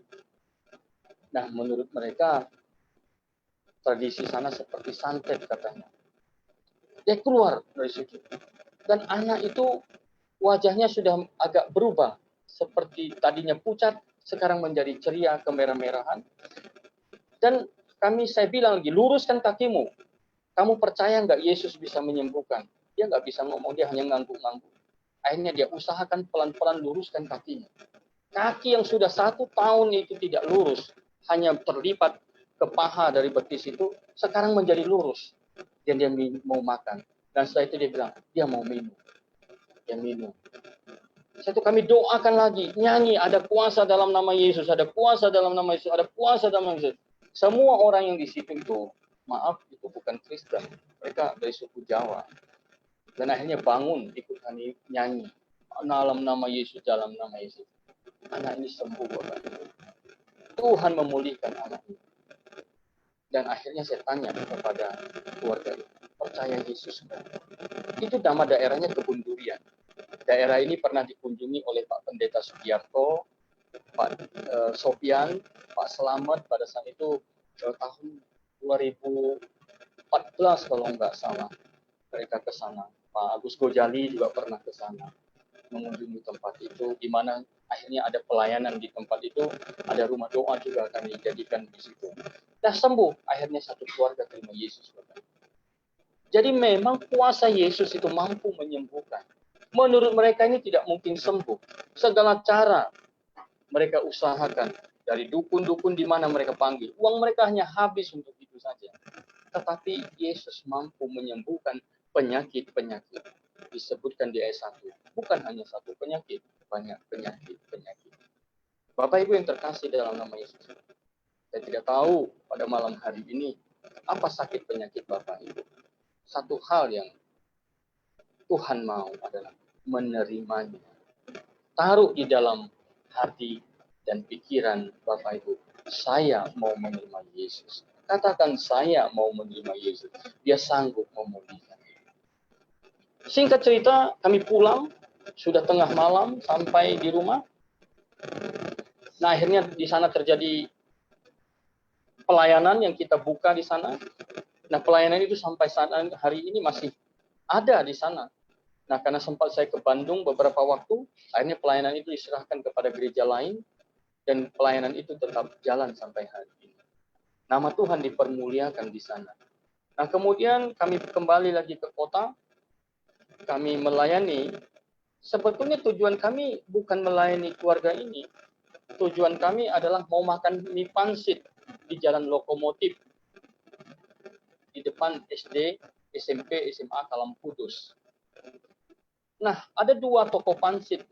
Nah, menurut mereka, tradisi sana seperti santet katanya. Dia keluar dari situ. Dan anak itu wajahnya sudah agak berubah. Seperti tadinya pucat, sekarang menjadi ceria kemerah-merahan. Dan saya bilang lagi, luruskan kakimu. Kamu percaya nggak Yesus bisa menyembuhkan? Dia nggak bisa ngomong, dia hanya ngangguk-ngangguk. Akhirnya dia usahakan pelan-pelan luruskan kakinya. Kaki yang sudah 1 tahun itu tidak lurus, hanya terlipat ke paha dari betis itu, sekarang menjadi lurus. Dan dia mau makan. Dan setelah itu dia bilang, dia mau minum. Dia minum. Setelah itu kami doakan lagi, nyanyi, ada kuasa dalam nama Yesus, ada kuasa dalam nama Yesus, ada kuasa dalam nama Yesus. Semua orang yang di situ itu, maaf, itu bukan Kristen. Mereka dari suku Jawa. Dan akhirnya bangun, ikut kami nyanyi. Dalam nama Yesus, dalam nama Yesus. Anak ini sembuh, Bapak. Tuhan memulihkan anak ini. Dan akhirnya saya tanya kepada keluarga itu, percaya Yesus kan? Itu nama daerahnya Kebun Durian. Daerah ini pernah dikunjungi oleh Pak Pendeta Sugiarto, Pak Sofian, Pak Selamat pada saat itu tahun 2014 kalau nggak salah. Mereka ke sana. Pak Agus Gojali juga pernah ke sana mengunjungi tempat itu, di mana akhirnya ada pelayanan di tempat itu, ada rumah doa juga kami jadikan di situ. Dah sembuh, akhirnya satu keluarga terima Yesus. Jadi memang kuasa Yesus itu mampu menyembuhkan. Menurut mereka ini tidak mungkin sembuh. Segala cara mereka usahakan, dari dukun-dukun di mana mereka panggil. Uang mereka hanya habis untuk itu saja. Tetapi Yesus mampu menyembuhkan penyakit-penyakit. Disebutkan di ayat 1. Bukan hanya satu penyakit, banyak penyakit-penyakit. Bapak Ibu yang terkasih dalam nama Yesus. Saya tidak tahu pada malam hari ini apa sakit penyakit Bapak Ibu. Satu hal yang Tuhan mau adalah menerimanya. Taruh di dalam hati dan pikiran Bapak Ibu. Saya mau menerima Yesus. Katakan saya mau menerima Yesus. Dia sanggup memulihkan. Singkat cerita, kami pulang. Sudah tengah malam sampai di rumah. Nah, akhirnya di sana terjadi pelayanan yang kita buka di sana. Nah, pelayanan itu sampai saat hari ini masih ada di sana. Nah, karena sempat saya ke Bandung beberapa waktu, akhirnya pelayanan itu diserahkan kepada gereja lain, dan pelayanan itu tetap jalan sampai hari ini. Nama Tuhan dipermuliakan di sana. Nah, kemudian kami kembali lagi ke kota, kami melayani. Sebetulnya tujuan kami bukan melayani keluarga ini. Tujuan kami adalah mau makan mie pangsit di Jalan Lokomotif, di depan SD, SMP, SMA Kalam Kudus. Nah, ada 2 toko pangsit,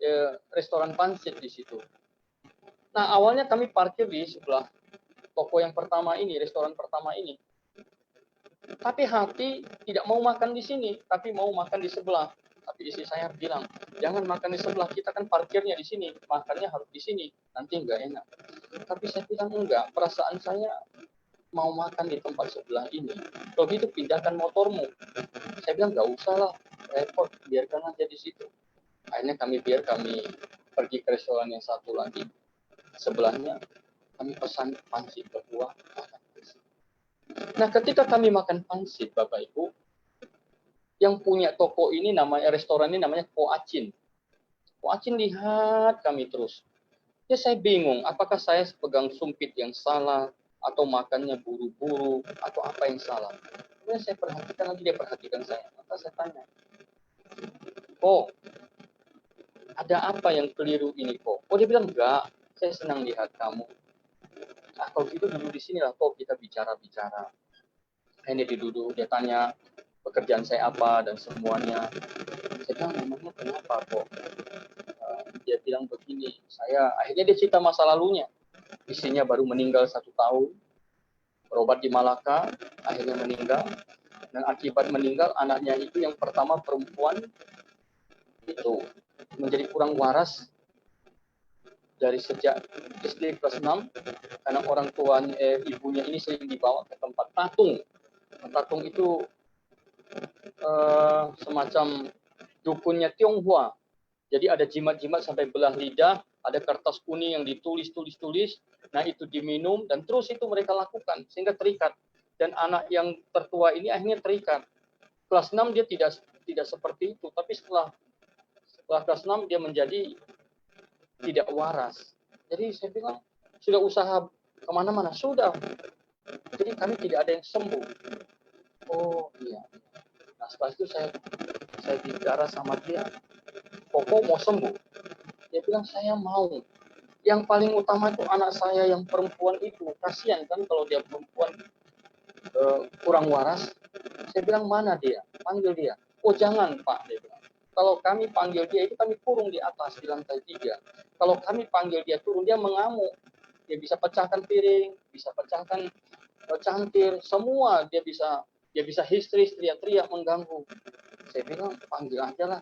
restoran pangsit di situ. Nah, awalnya kami parkir di sebelah toko yang pertama ini, restoran pertama ini. Tapi hati tidak mau makan di sini, tapi mau makan di sebelah. Tapi istri saya bilang, jangan makan di sebelah, kita kan parkirnya di sini, makannya harus di sini, nanti enggak enak. Tapi saya bilang enggak, perasaan saya mau makan di tempat sebelah ini. Kalau gitu pindahkan motormu. Saya bilang enggak usah lah, repot, biarkan aja di situ. Akhirnya kami pergi ke restoran yang satu lagi. Sebelahnya kami pesan pangsit berdua, makan pangsit. Nah, ketika kami makan pangsit, Bapak Ibu, yang punya toko ini restoran ini namanya Ko Acin. Ko Acin lihat kami terus. Ya saya bingung, apakah saya pegang sumpit yang salah, atau makannya buru-buru, atau apa yang salah. Kemudian saya perhatikan lagi, dia perhatikan saya. Maka saya tanya, kok ada apa yang keliru ini kok? Oh, dia bilang, enggak, saya senang lihat kamu. Ah, kalau gitu duduk di sini lah kok, kita bicara-bicara. Ini dia duduk, dia tanya pekerjaan saya apa dan semuanya. Saya bilang, memangnya kenapa kok? Dia bilang begini, akhirnya dia cerita masa lalunya. Istrinya baru meninggal 1 tahun, berobat di Malaka, akhirnya meninggal. Dan akibat meninggal, anaknya itu yang pertama perempuan, itu menjadi kurang waras dari sejak SD kelas 6, karena orang tuanya, ibunya ini sering dibawa ke tempat tatung. Tatung itu semacam dukunnya Tionghoa. Jadi ada jimat-jimat sampai belah lidah, ada kertas kuning yang ditulis. Nah, itu diminum dan terus itu mereka lakukan sehingga terikat. Dan anak yang tertua ini akhirnya terikat. Kelas 6 dia tidak seperti itu, tapi setelah kelas 6 dia menjadi tidak waras. Jadi saya bilang, sudah usaha kemana-mana, sudah. Jadi kami tidak ada yang sembuh. Oh iya. Nah, setelah itu saya bicara sama dia, Koko mau sembuh. Dia bilang, saya mau. Yang paling utama itu anak saya yang perempuan itu. Kasihan kan kalau dia perempuan kurang waras. Saya bilang, mana dia? Panggil dia. Oh jangan Pak, dia bilang. Kalau kami panggil dia itu kami kurung di atas di lantai 3. Kalau kami panggil dia turun, dia mengamuk. Dia bisa pecahkan piring, bisa pecahkan cangkir, semua dia bisa histeris, teriak-teriak, mengganggu. Saya bilang, panggil aja lah.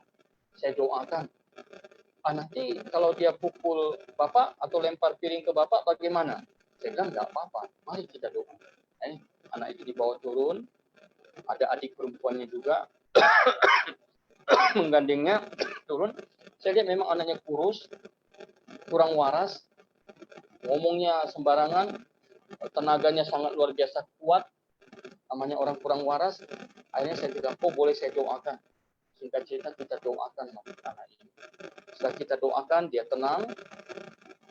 Saya doakan. Nanti kalau dia pukul Bapak atau lempar piring ke Bapak, bagaimana? Saya bilang, enggak apa-apa. Mari kita doa. Anak itu dibawa turun. Ada adik perempuannya juga. Menggandengnya turun. Saya lihat memang anaknya kurus, kurang waras, ngomongnya sembarangan, tenaganya sangat luar biasa kuat, namanya orang kurang waras. Akhirnya saya bilang, oh boleh saya doakan. Singkat cerita kita doakan anak ini. Setelah kita doakan, dia tenang,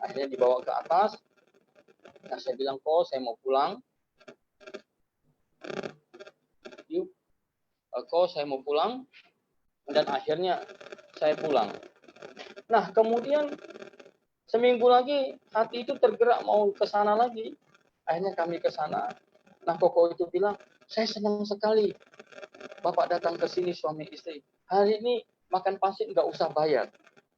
akhirnya dibawa ke atas. Nah saya bilang, kok saya mau pulang. Yuk, kok saya mau pulang. Dan akhirnya saya pulang. Nah kemudian seminggu lagi hati itu tergerak mau ke sana lagi. Akhirnya kami ke sana. Nah Koko itu bilang, saya senang sekali Bapak datang ke sini suami istri. Hari ini makan pangsit nggak usah bayar.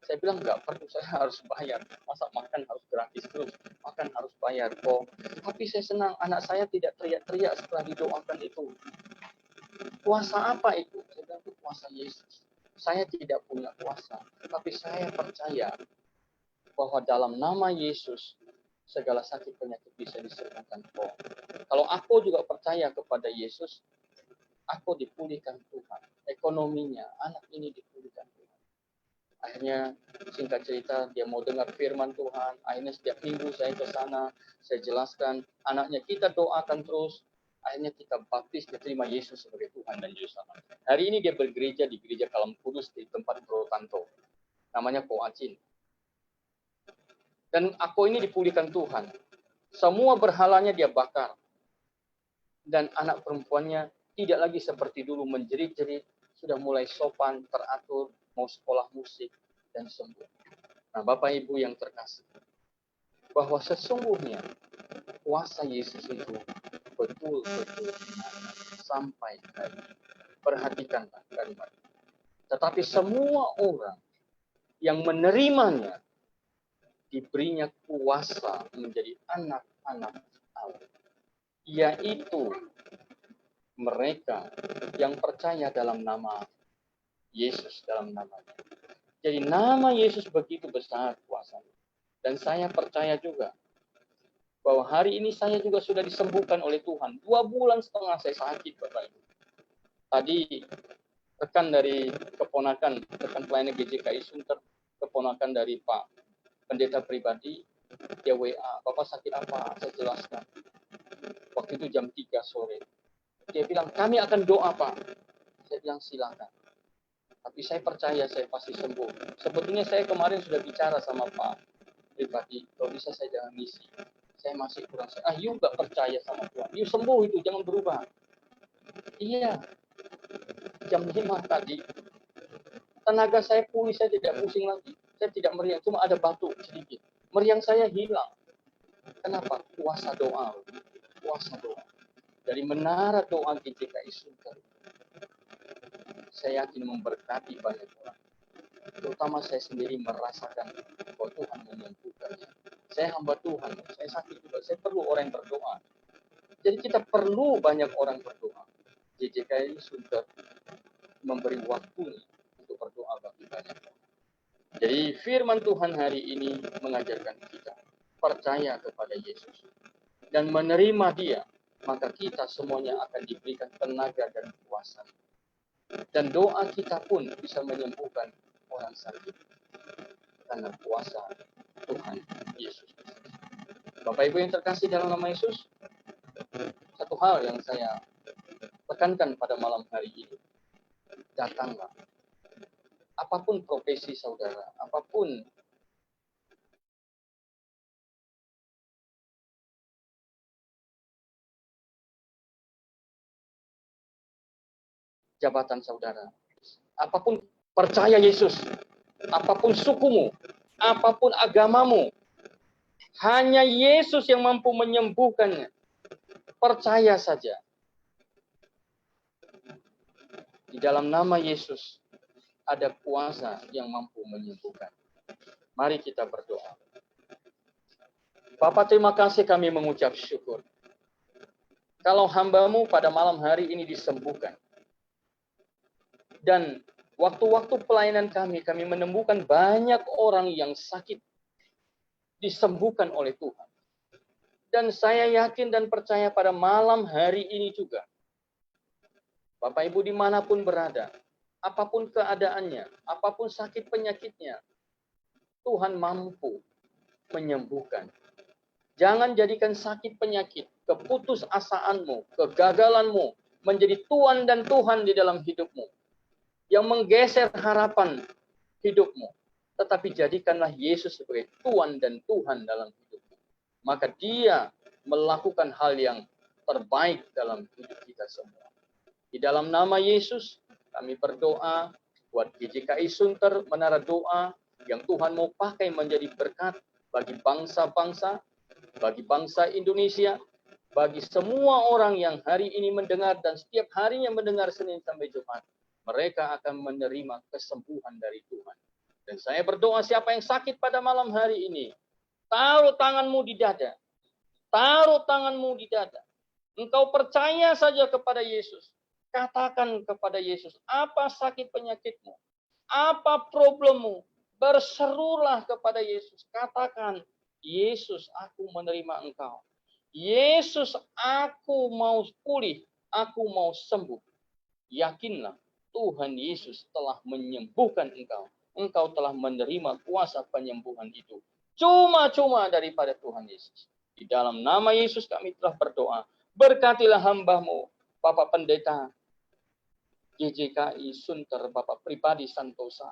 Saya bilang nggak perlu, saya harus bayar. Masa makan harus gratis terus? Makan harus bayar kok. Tapi saya senang anak saya tidak teriak-teriak setelah didoakan itu. Kuasa apa itu? Saya bilang itu kuasa Yesus. Saya tidak punya kuasa, tapi saya percaya bahwa dalam nama Yesus segala sakit penyakit bisa disembuhkan kok. Kalau aku juga percaya kepada Yesus, aku dipulihkan Tuhan. Ekonominya, anak ini dipulihkan Tuhan. Akhirnya singkat cerita dia mau dengar firman Tuhan. Akhirnya setiap minggu saya ke sana, saya jelaskan anaknya kita doakan terus. Akhirnya kita baptis, dia terima Yesus sebagai Tuhan dan Juru Selamat. Hari ini dia bergereja di gereja Kalam Kudus di tempat Protanto. Namanya Ko Acin. Dan aku ini dipulihkan Tuhan. Semua berhalanya dia bakar. dan anak perempuannya tidak lagi seperti dulu menjerit-jerit, sudah mulai sopan, teratur, mau sekolah musik, dan sembuh. Nah, Bapak Ibu yang terkasih, bahwa sesungguhnya kuasa Yesus itu betul-betul sampai hari ini. Perhatikanlah kalimat. Tetapi semua orang yang menerimanya diberinya kuasa menjadi anak-anak Allah, yaitu mereka yang percaya dalam nama Yesus, dalam namanya. Jadi nama Yesus begitu besar kuasanya. Dan saya percaya juga bahwa hari ini saya juga sudah disembuhkan oleh Tuhan. 2,5 bulan saya sakit, Bapak Ibu. Tadi rekan dari keponakan, rekan pelayanan GJKI Sunter, keponakan dari Pak Pendeta pribadi, dia WA, Bapak sakit apa? Saya jelaskan. Waktu itu jam 3 sore. Dia bilang, kami akan doa, Pak. Saya bilang, silakan. Tapi saya percaya saya pasti sembuh. Sebetulnya saya kemarin sudah bicara sama Pak pribadi, kalau bisa saya jangan ngisi. Saya masih kurang. You nggak percaya sama Tuhan. You sembuh itu, jangan berubah. Iya. Jam 5 tadi. Tenaga saya pulih, saya tidak pusing lagi. Saya tidak meriang, cuma ada batuk sedikit. Meriang saya hilang. Kenapa? Kuasa doa. Kuasa doa. Dari menara doa GJKI Sunter. Saya yakin memberkati banyak orang. Terutama saya sendiri merasakan bahwa Tuhan menyembuhkannya. Saya hamba Tuhan, saya sakit juga. Saya perlu orang yang berdoa. Jadi kita perlu banyak orang berdoa. GJKI Sunter memberi waktu untuk berdoa bagi banyak orang. Jadi firman Tuhan hari ini mengajarkan kita percaya kepada Yesus dan menerima Dia, maka kita semuanya akan diberikan tenaga dan kuasa. Dan doa kita pun bisa menyembuhkan orang sakit karena kuasa Tuhan Yesus. Bapak Ibu yang terkasih dalam nama Yesus, satu hal yang saya tekankan pada malam hari ini, datanglah. Apapun profesi saudara, apapun jabatan saudara, apapun percaya Yesus, apapun sukumu, apapun agamamu, hanya Yesus yang mampu menyembuhkannya. Percaya saja. Di dalam nama Yesus ada kuasa yang mampu menyembuhkan. Mari kita berdoa. Bapa, terima kasih, kami mengucap syukur. Kalau hamba-Mu pada malam hari ini disembuhkan. Dan waktu-waktu pelayanan kami menemukan banyak orang yang sakit disembuhkan oleh Tuhan. Dan saya yakin dan percaya pada malam hari ini juga. Bapak Ibu dimanapun berada, apapun keadaannya, apapun sakit penyakitnya, Tuhan mampu menyembuhkan. Jangan jadikan sakit penyakit, keputusasaanmu, kegagalanmu menjadi Tuan dan Tuhan di dalam hidupmu. Yang menggeser harapan hidupmu. Tetapi jadikanlah Yesus sebagai Tuan dan Tuhan dalam hidupmu. Maka Dia melakukan hal yang terbaik dalam hidup kita semua. Di dalam nama Yesus, kami berdoa buat GJKI Sunter, menara doa yang Tuhan mau pakai menjadi berkat bagi bangsa-bangsa, bagi bangsa Indonesia, bagi semua orang yang hari ini mendengar dan setiap harinya mendengar Senin sampai Jumat. Mereka akan menerima kesembuhan dari Tuhan. Dan saya berdoa siapa yang sakit pada malam hari ini, taruh tanganmu di dada. Taruh tanganmu di dada. Engkau percaya saja kepada Yesus. Katakan kepada Yesus, apa sakit penyakitmu? Apa problemmu? Berserulah kepada Yesus. Katakan, Yesus, aku menerima Engkau. Yesus, aku mau pulih. Aku mau sembuh. Yakinlah, Tuhan Yesus telah menyembuhkan engkau. Engkau telah menerima kuasa penyembuhan itu. Cuma-cuma daripada Tuhan Yesus. Di dalam nama Yesus kami telah berdoa. Berkatilah hamba-Mu, Bapak Pendeta GJKI Sunter, Bapak pribadi Santosa,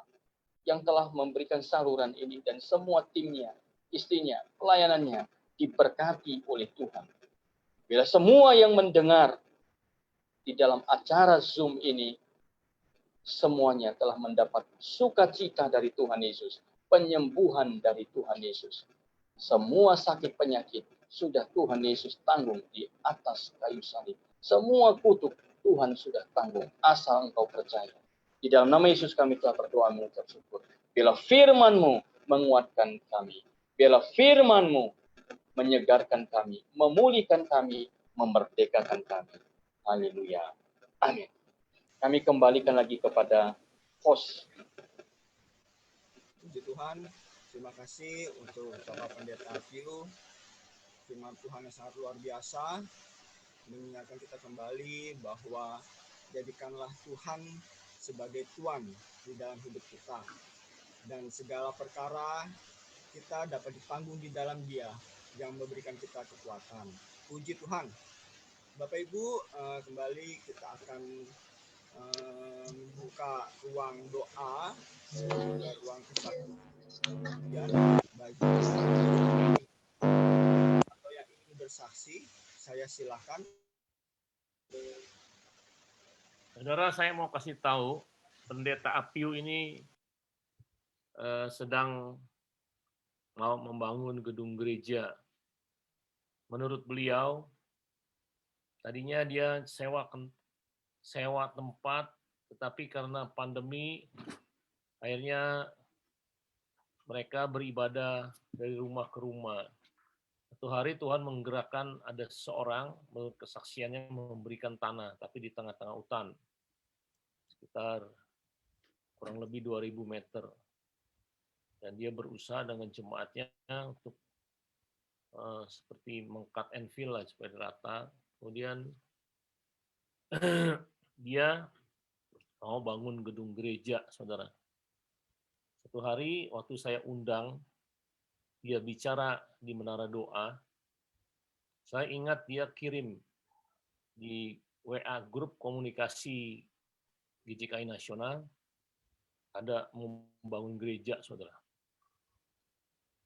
yang telah memberikan saluran ini dan semua timnya, istrinya, pelayanannya diberkati oleh Tuhan. Bila semua yang mendengar di dalam acara Zoom ini, semuanya telah mendapat sukacita dari Tuhan Yesus, penyembuhan dari Tuhan Yesus. Semua sakit penyakit sudah Tuhan Yesus tanggung di atas kayu salib. Semua kutuk Tuhan sudah tanggung, asal engkau percaya. Di dalam nama Yesus kami telah berdoa mengucap syukur. Bila firman-Mu menguatkan kami, bila firman-Mu menyegarkan kami, memulihkan kami, memerdekakan kami. Haleluya. Amin. Kami kembalikan lagi kepada host. Puji Tuhan, terima kasih untuk Bapak Pendeta Afiu. Firman Tuhan yang sangat luar biasa, mengingatkan kita kembali bahwa jadikanlah Tuhan sebagai Tuan di dalam hidup kita. Dan segala perkara kita dapat dipanggung di dalam Dia yang memberikan kita kekuatan. Puji Tuhan. Bapak Ibu, kembali kita akan membuka ruang doa, ruang kesaksian bagi atau yang ingin bersaksi. Saya silakan. Saudara, saya mau kasih tahu, Pendeta Apiu ini sedang mau membangun gedung gereja. Menurut beliau, tadinya dia sewa tempat, tetapi karena pandemi, akhirnya mereka beribadah dari rumah ke rumah. Satu hari Tuhan menggerakkan ada seseorang, menurut kesaksiannya, memberikan tanah, tapi di tengah-tengah hutan, sekitar kurang lebih 2000 meter. Dan dia berusaha dengan jemaatnya untuk seperti meng-cut and fill lah supaya rata. Kemudian dia mau bangun gedung gereja, saudara. Satu hari waktu saya undang, dia bicara di Menara Doa, saya ingat dia kirim di WA grup komunikasi GJKI Nasional, ada membangun gereja, saudara.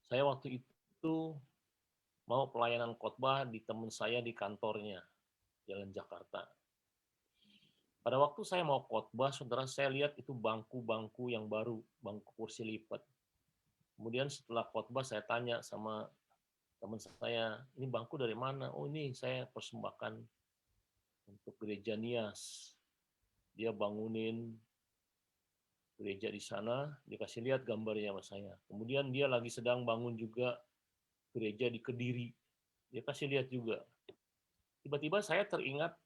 Saya waktu itu mau pelayanan khotbah di teman saya di kantornya, Jalan Jakarta. Pada waktu saya mau khotbah, saudara, saya lihat itu bangku-bangku yang baru, bangku kursi lipat. Kemudian setelah khotbah saya tanya sama teman saya, ini bangku dari mana? Oh, ini saya persembahkan untuk gereja Nias. Dia bangunin gereja di sana, dia kasih lihat gambarnya sama saya. Kemudian dia lagi sedang bangun juga gereja di Kediri. Dia kasih lihat juga. Tiba-tiba saya teringat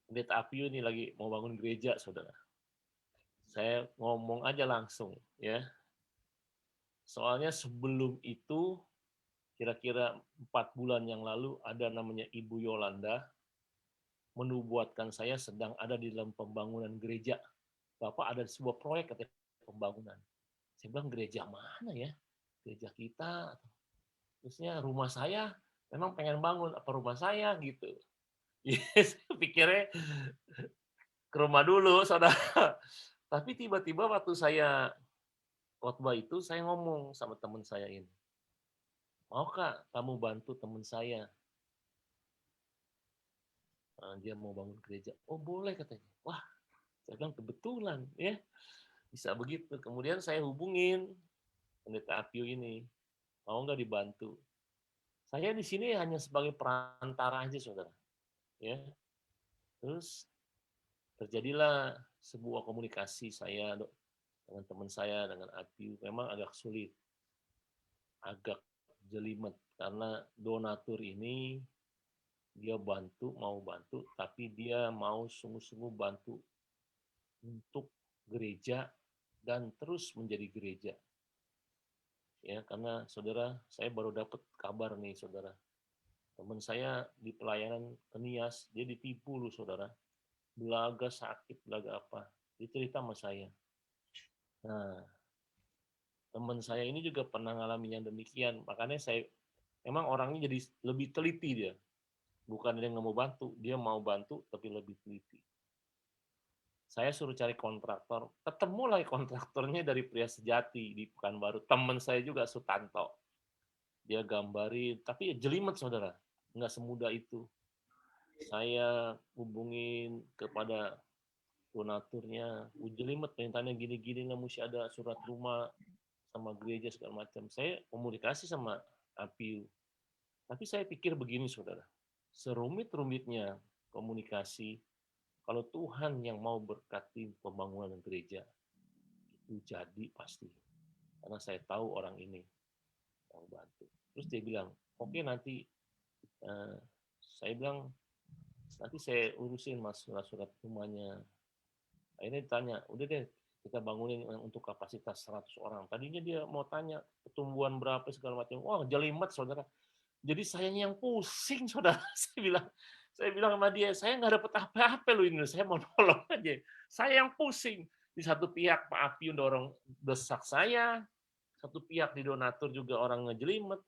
Pendeta Apiu ini lagi mau bangun gereja, saudara. Saya ngomong aja langsung, ya. Soalnya sebelum itu, kira-kira 4 bulan yang lalu, ada namanya Ibu Yolanda, menubuatkan saya sedang ada di dalam pembangunan gereja. Bapak ada sebuah proyek katanya pembangunan. Saya bilang, gereja mana ya? Gereja kita. Terusnya rumah saya memang pengen bangun, apa rumah saya gitu. Yes, pikirnya ke rumah dulu, saudara. Tapi tiba-tiba waktu saya khotbah itu, saya ngomong sama teman saya ini. Mau Kak, kamu bantu teman saya? Dia mau bangun gereja. Oh boleh katanya. Wah, saya bilang kebetulan ya. Bisa begitu. Kemudian saya hubungin Pendeta Apiu ini. Mau nggak dibantu? Saya di sini hanya sebagai perantara aja, saudara. Ya. Terus terjadilah sebuah komunikasi saya dengan teman saya, dengan Apiu. Memang agak sulit. Agak jelimet. Karena donatur ini dia mau bantu, tapi dia mau sungguh-sungguh bantu untuk gereja dan terus menjadi gereja. Ya, karena saudara, saya baru dapat kabar nih, saudara. Teman saya di pelayanan ke Nias, dia ditipu loh, saudara. Belaga sakit, belaga apa. Dia cerita sama saya. Nah, teman saya ini juga pernah ngalamin yang demikian. Makanya saya, memang orangnya jadi lebih teliti dia. Bukan dia nggak mau bantu, dia mau bantu tapi lebih teliti. Saya suruh cari kontraktor, ketemu lagi kontraktornya dari Pria Sejati di Pekanbaru. Teman saya juga, Sutanto. dia gambarin, tapi ya jelimet saudara, nggak semudah itu. Saya hubungin kepada donaturnya, jelimet perintahnya gini-gini, nggak mesti ada surat rumah sama gereja segala macam. Saya komunikasi sama Apiu, tapi saya pikir begini saudara, serumit-rumitnya komunikasi, kalau Tuhan yang mau berkati pembangunan gereja, itu jadi pasti. Karena saya tahu orang ini yang bantu. Terus dia bilang, oke, nanti saya bilang, nanti saya urusin mas surat rumahnya. Akhirnya ditanya, udah deh kita bangunin untuk kapasitas 100 orang. Tadinya dia mau tanya pertumbuhan berapa segala macam. Wah, jelimet saudara. Jadi sayanya yang pusing saudara. Saya bilang sama dia, saya nggak dapat apa-apa loh ini. Saya mau nolong aja. Saya yang pusing. Di satu pihak Pak Apiu dorong desak saya. Satu pihak di donatur juga orang ngejelimet.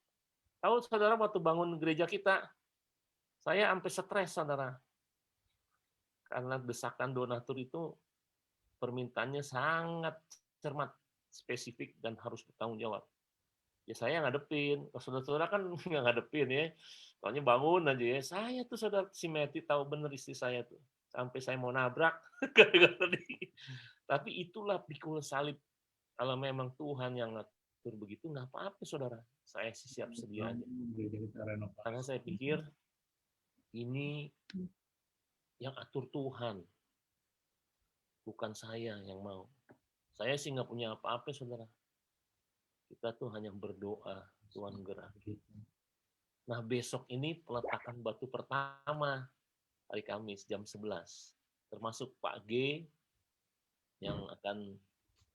Tahu saudara waktu bangun gereja kita, saya sampai stres saudara. Karena desakan donatur itu permintaannya sangat cermat, spesifik, dan harus bertanggung jawab. Ya saya ngadepin, saudara-saudara kan nggak ngadepin ya. Soalnya bangun aja ya. Saya tuh saudara si Meti tahu bener istri saya tuh. Sampai saya mau nabrak. Tapi itulah pikul salib. Kalau memang Tuhan yang ngatur begitu, nggak apa-apa saudara. Saya siap sedia aja. Karena saya pikir ini yang atur Tuhan. Bukan saya yang mau. Saya sih nggak punya apa-apa saudara. Kita tuh hanya berdoa, Tuhan gerak. Nah besok ini peletakan batu pertama, hari Kamis jam 11. Termasuk Pak G yang akan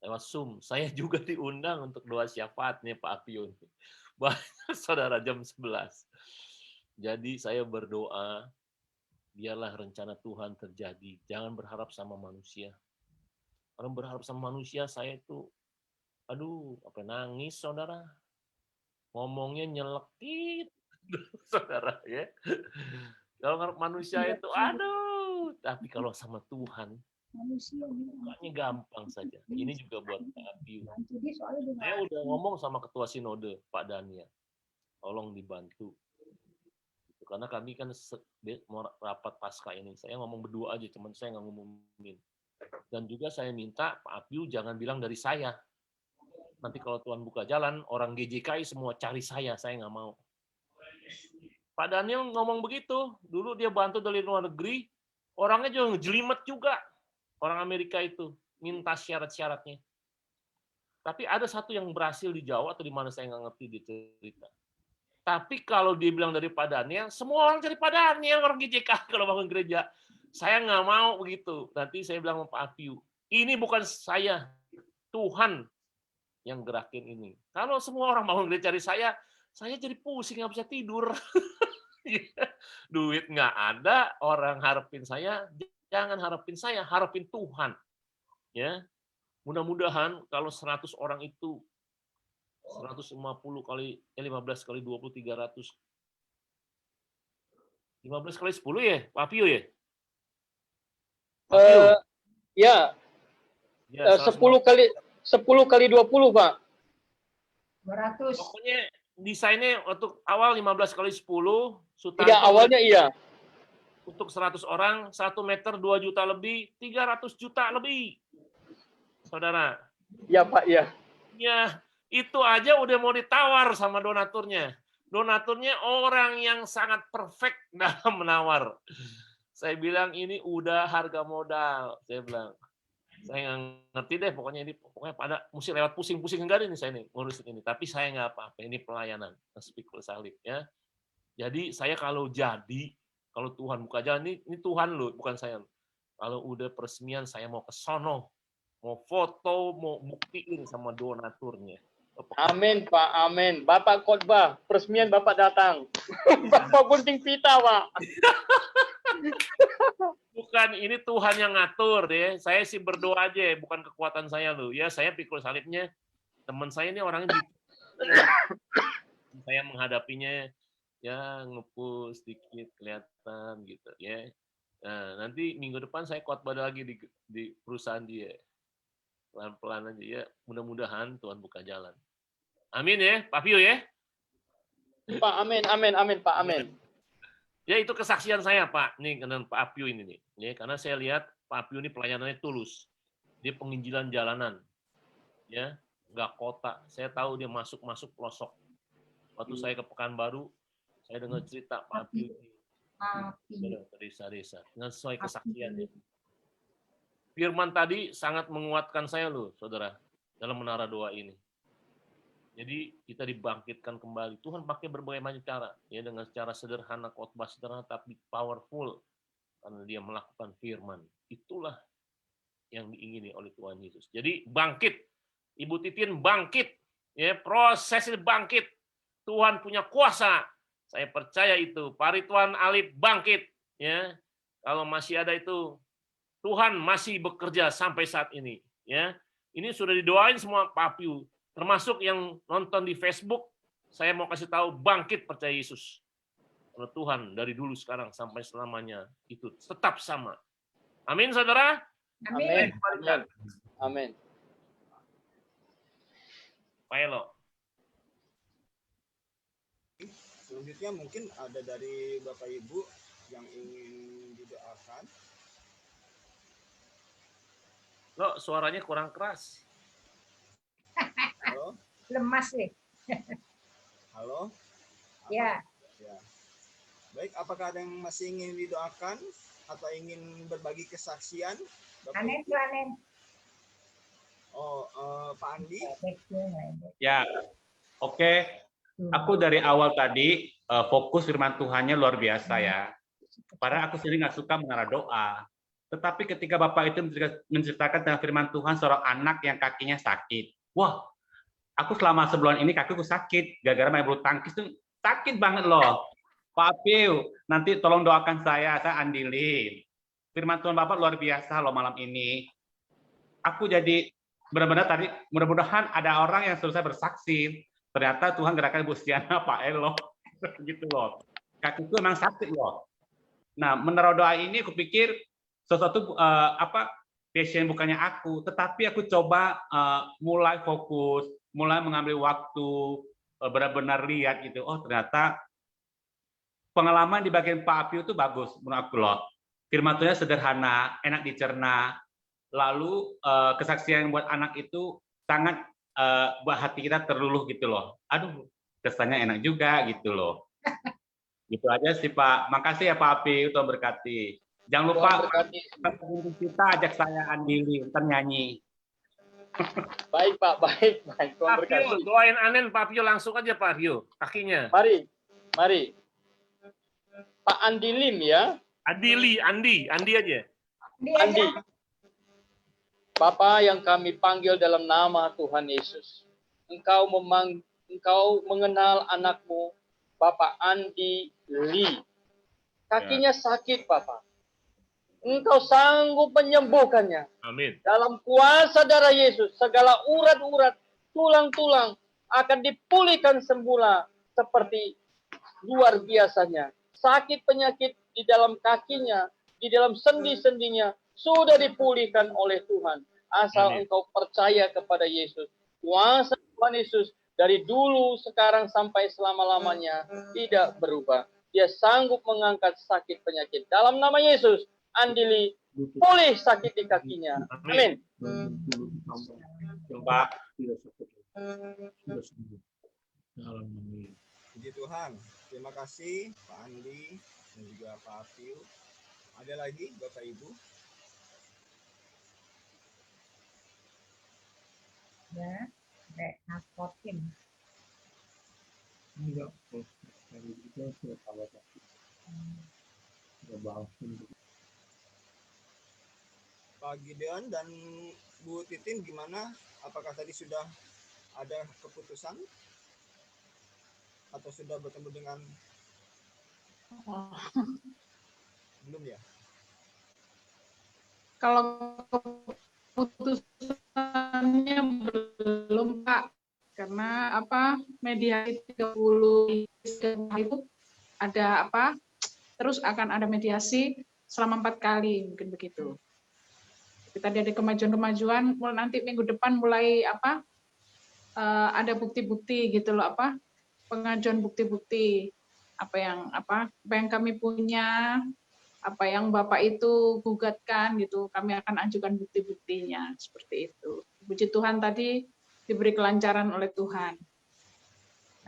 lewat Zoom. Saya juga diundang untuk doa syafaatnya Pak Apiun. Banyak saudara jam 11. Jadi saya berdoa, biarlah rencana Tuhan terjadi. Jangan berharap sama manusia. Kalau berharap sama manusia, saya itu aduh, apa nangis saudara, ngomongnya nyelekit, saudara ya. Kalau ngarep manusia itu, aduh, tapi kalau sama Tuhan, mukanya gampang saja. Ini juga buat Pak Apiu. Saya udah ngomong sama Ketua Sinode, Pak Daniel, tolong dibantu. Karena kami kan mau rapat pasca ini, saya ngomong berdua aja, cuman saya nggak ngumumin. Dan juga saya minta Pak Apiu jangan bilang dari saya. Nanti kalau Tuhan buka jalan, orang GJKI semua cari saya nggak mau. Pak Daniel ngomong begitu, dulu dia bantu dari luar negeri, orangnya juga ngejelimet juga, orang Amerika itu, minta syarat-syaratnya. Tapi ada satu yang berhasil di Jawa atau di mana saya nggak ngerti dia cerita. Tapi kalau dia bilang dari Pak Daniel, semua orang cari Pak Daniel, orang GJKI kalau bangun gereja. Saya nggak mau begitu. Nanti saya bilang sama Pak Apiu, ini bukan saya, Tuhan yang gerakin ini. Kalau semua orang mau cari saya jadi pusing, nggak bisa tidur. Duit nggak ada, orang harapin saya, jangan harapin saya, harapin Tuhan. Ya, mudah-mudahan kalau 100 orang itu 150 kali 15 kali 20 300. 15 kali 10 ya, Pak Apiu ya? Ya. 10 kali 20, Pak. 200. Pokoknya desainnya untuk awal 15 kali 10. Iya, awalnya iya. Untuk 100 orang, 1 meter 2 juta lebih, 300 juta lebih. Saudara. Ya, Pak, ya. Ya, itu aja udah mau ditawar sama donaturnya. Donaturnya orang yang sangat perfect dalam menawar. Saya bilang ini udah harga modal. Saya bilang, saya nggak ngerti deh, pokoknya pada mesti lewat pusing-pusing enggak nih saya nih ngurusin ini. Tapi saya nggak apa-apa, ini pelayanan, pikul salib ya. Jadi saya kalau Tuhan buka jalan, ini Tuhan loh, bukan saya. Kalau udah peresmian saya mau ke sono, mau foto, mau buktiin sama donaturnya. Amin, Pak, amin. Bapak khotbah, peresmian Bapak datang. Bapak gunting pita, Pak. Bukan, ini Tuhan yang ngatur ya. Saya sih berdoa aja, bukan kekuatan saya loh. Ya, saya pikul salibnya. Teman saya ini orangnya gitu. Saya menghadapinya ya ngepus sedikit kelihatan gitu ya. Nah, nanti minggu depan saya khotbah lagi di perusahaan dia. Pelan-pelan aja ya. Mudah-mudahan Tuhan buka jalan. Amin ya, Pak Pio ya. Pak, amin, amin, amin, Pak, amin. Ya itu kesaksian saya Pak, nih dengan Pak Apio ini nih. Ya, karena saya lihat Pak Apio ini pelayanannya tulus. Dia penginjilan jalanan. Ya, nggak kota. Saya tahu dia masuk pelosok. Waktu saya ke Pekanbaru, saya dengar cerita Pak Apio ini. Ke desa-desa dengan sesuai kesaksiannya. Firman tadi sangat menguatkan saya loh, saudara, dalam menara doa ini. Jadi kita dibangkitkan kembali. Tuhan pakai berbagai macam cara, ya dengan cara sederhana, khotbah sederhana tapi powerful karena dia melakukan firman. Itulah yang diingini oleh Tuhan Yesus. Jadi bangkit, Ibu Titin bangkit, ya proses bangkit. Tuhan punya kuasa. Saya percaya itu. Pak Ridwan Alif bangkit, ya. Kalau masih ada itu, Tuhan masih bekerja sampai saat ini, ya. Ini sudah didoain semua Pak Apio. Termasuk yang nonton di Facebook, saya mau kasih tahu bangkit percaya Yesus. Karena Tuhan dari dulu sekarang sampai selamanya itu tetap sama. Amin, saudara. Amin. Amin. Amin. Pak Elo. Selanjutnya mungkin ada dari Bapak Ibu yang ingin didoakan. Lo suaranya kurang keras. Halo, Lemas nih. halo. Ya. Ya. Baik, apakah ada yang masih ingin didoakan atau ingin berbagi kesaksian? Bapak Anen Ibu? tuh Anen. Oh, Pak Andi. Ya, oke. Aku dari awal tadi fokus firman Tuhannya luar biasa ya. Padahal aku sendiri nggak suka menara doa. Tetapi ketika Bapak itu menceritakan tentang firman Tuhan seorang anak yang kakinya sakit. Wah, aku selama sebulan ini kakiku sakit. Gara-gara main bulu tangkis tuh sakit banget loh. Pak Apio, nanti tolong doakan saya Andilin. Firman Tuhan Bapak luar biasa loh malam ini. Aku jadi benar-benar tadi, mudah-mudahan ada orang yang selesai bersaksi. Ternyata Tuhan gerakan Bu Stiana, Pak Elo. Gitu loh. Kakiku emang sakit loh. Nah, menara doa ini aku pikir sesuatu passion bukannya aku, tetapi aku coba mulai fokus, mulai mengambil waktu, benar-benar lihat gitu. Oh, ternyata pengalaman di bagian Pak Apio itu bagus menurut aku loh. Firman Tuhannya sederhana, enak dicerna. Lalu kesaksian buat anak itu sangat buat hati kita terluluh gitu loh. Aduh, kesannya enak juga gitu loh. Gitu aja sih Pak. Makasih ya Pak Apio, Tuhan berkati. Jangan lupa kita ajak saya Andili, ntar nyanyi. Baik Pak, baik. Tuhan berkati. Apio, doain Anen, Pak Apio langsung aja Pak Apio, kakinya. Mari. Pak Andi Lim ya. Andi aja. Andi. Bapa yang kami panggil dalam nama Tuhan Yesus. Engkau mengenal anakmu, Bapak Andi Lee. Kakinya sakit, Bapak. Engkau sanggup menyembuhkannya. Amin. Dalam kuasa darah Yesus, segala urat-urat, tulang-tulang akan dipulihkan semula seperti luar biasanya. Sakit penyakit di dalam kakinya, di dalam sendi-sendinya, sudah dipulihkan oleh Tuhan. Asal engkau percaya kepada Yesus. Kuasa Tuhan Yesus dari dulu, sekarang, sampai selama-lamanya tidak berubah. Dia sanggup mengangkat sakit penyakit. Dalam nama Yesus, Andili pulih sakit di kakinya. Amin. Puji Tuhan. Terima kasih Pak Andi dan juga Pak Apio. Ada lagi Bapak Ibu? Ya, Dek Naskotin. Pak Gideon dan Bu Titin gimana? Apakah tadi sudah ada keputusan? Atau sudah bertemu dengan belum ya? Kalau keputusannya belum Pak, karena mediasi 30 itu ada terus akan ada mediasi selama 4 kali mungkin begitu. Kita ada kemajuan-kemajuan, nanti minggu depan mulai ada bukti-bukti gitu loh pengajuan bukti-bukti apa yang kami punya, apa yang Bapak itu gugatkan gitu, kami akan ajukan bukti-buktinya seperti itu. Puji Tuhan tadi diberi kelancaran oleh Tuhan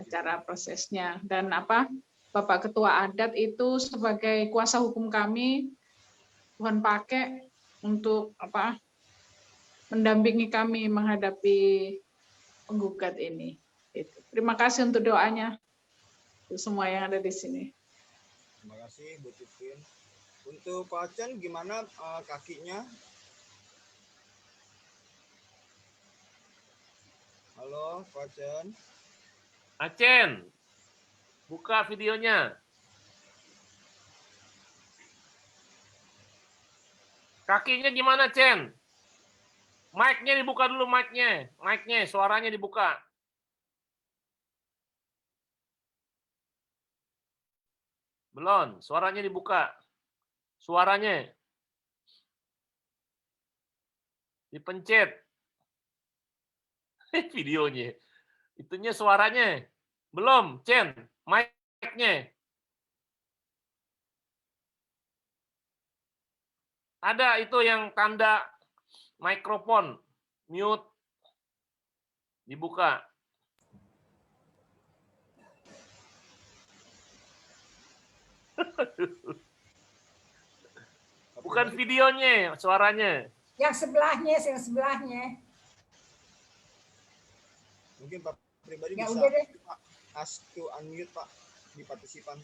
acara prosesnya, dan Bapak Ketua Adat itu sebagai kuasa hukum kami Tuhan pakai untuk mendampingi kami menghadapi penggugat ini. Terima kasih untuk doanya untuk semua yang ada di sini. Terima kasih Bu Titin. Untuk Pak Acen gimana kakinya? Halo Pak Acen. Acen, buka videonya. Kakinya gimana, Cen? Mic-nya dibuka dulu, mic-nya. Mic-nya, suaranya dibuka. Belum, suaranya dibuka. Suaranya. Dipencet. Videonya. Itunya suaranya. Belum, Cen. Mic-nya. Ada itu yang tanda mikrofon, mute, dibuka. Bukan videonya, suaranya. Yang sebelahnya. Mungkin Pak pribadi Ya bisa udah deh. ask to unmute Pak di partisipan.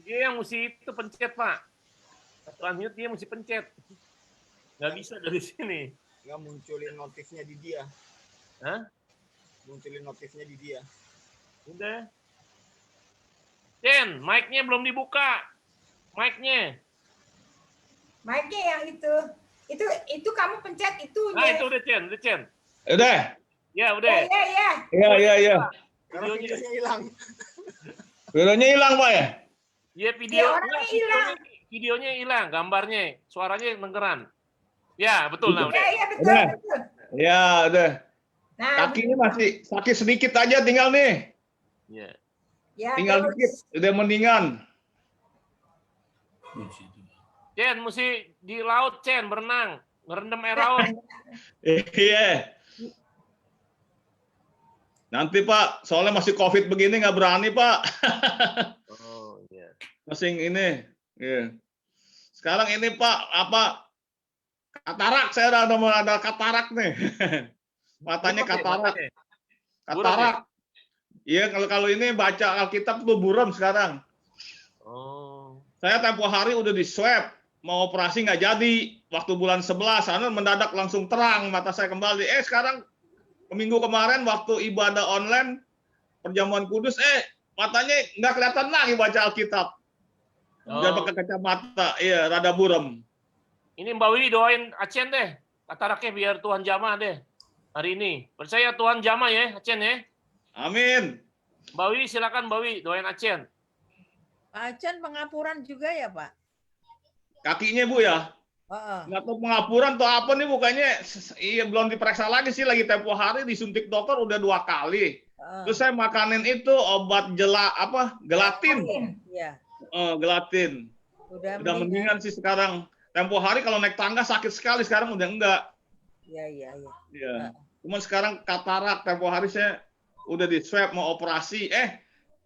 Dia yang mesti itu pencet, Pak. Atau unmute dia mesti pencet. Nggak bisa dari sini. Nggak munculin notifnya di dia. Hah? Munculin notifnya di dia. Udah. Cen, mic-nya belum dibuka. Mic-nya. Mic-nya yang itu. Itu kamu pencet itu. Nah, itu udah, Cen. Udah, Cen. Udah. Ya, udah. Iya. Karena videonya hilang. Videonya hilang, Pak ya? Iya, videonya hilang, gambarnya, suaranya dengeran. Ya, betul. Nah, udah. Iya, betul. Ya, udah. Nah, kakinya masih sakit sedikit aja tinggal nih. Iya. Ya, tinggal dikit, udah mendingan. Cen, mesti di laut, Cen, berenang. Ngerendam air laut. Iya. Nanti Pak, soalnya masih COVID begini nggak berani Pak. Oh iya. Masing ini. Iya. Sekarang ini Pak, katarak, saya ada katarak nih. Matanya katarak. Katarak. Iya, kalau ini baca Alkitab tuh buram sekarang. Oh. Saya tempo hari udah di swab, mau operasi nggak jadi. Waktu bulan 11, sana mendadak langsung terang mata saya kembali. Sekarang minggu kemarin waktu ibadah online perjamuan kudus, matanya nggak kelihatan lagi baca Alkitab. Udah pakai kacamata, iya, rada buram. Ini Mbak Wiwi doain Acen deh, kataraknya biar Tuhan jamah deh hari ini. Percaya Tuhan jamah ya, Acen ya. Amin. Mbak Wiwi silakan Mbak Wiwi doain Acen. Pak Acen pengapuran juga ya Pak? Kakinya Bu ya? Nggak tahu pengapuran atau apa nih bukannya, iya belum diperiksa lagi sih, lagi tempo hari disuntik dokter udah 2 kali. Terus saya makanin itu obat gelatin. Iya. Gelatin. Udah mendingan sih sekarang. Tempo hari kalau naik tangga sakit sekali, sekarang udah enggak. Iya. Iya. Cuman sekarang katarak, tempo hari saya udah di swab mau operasi.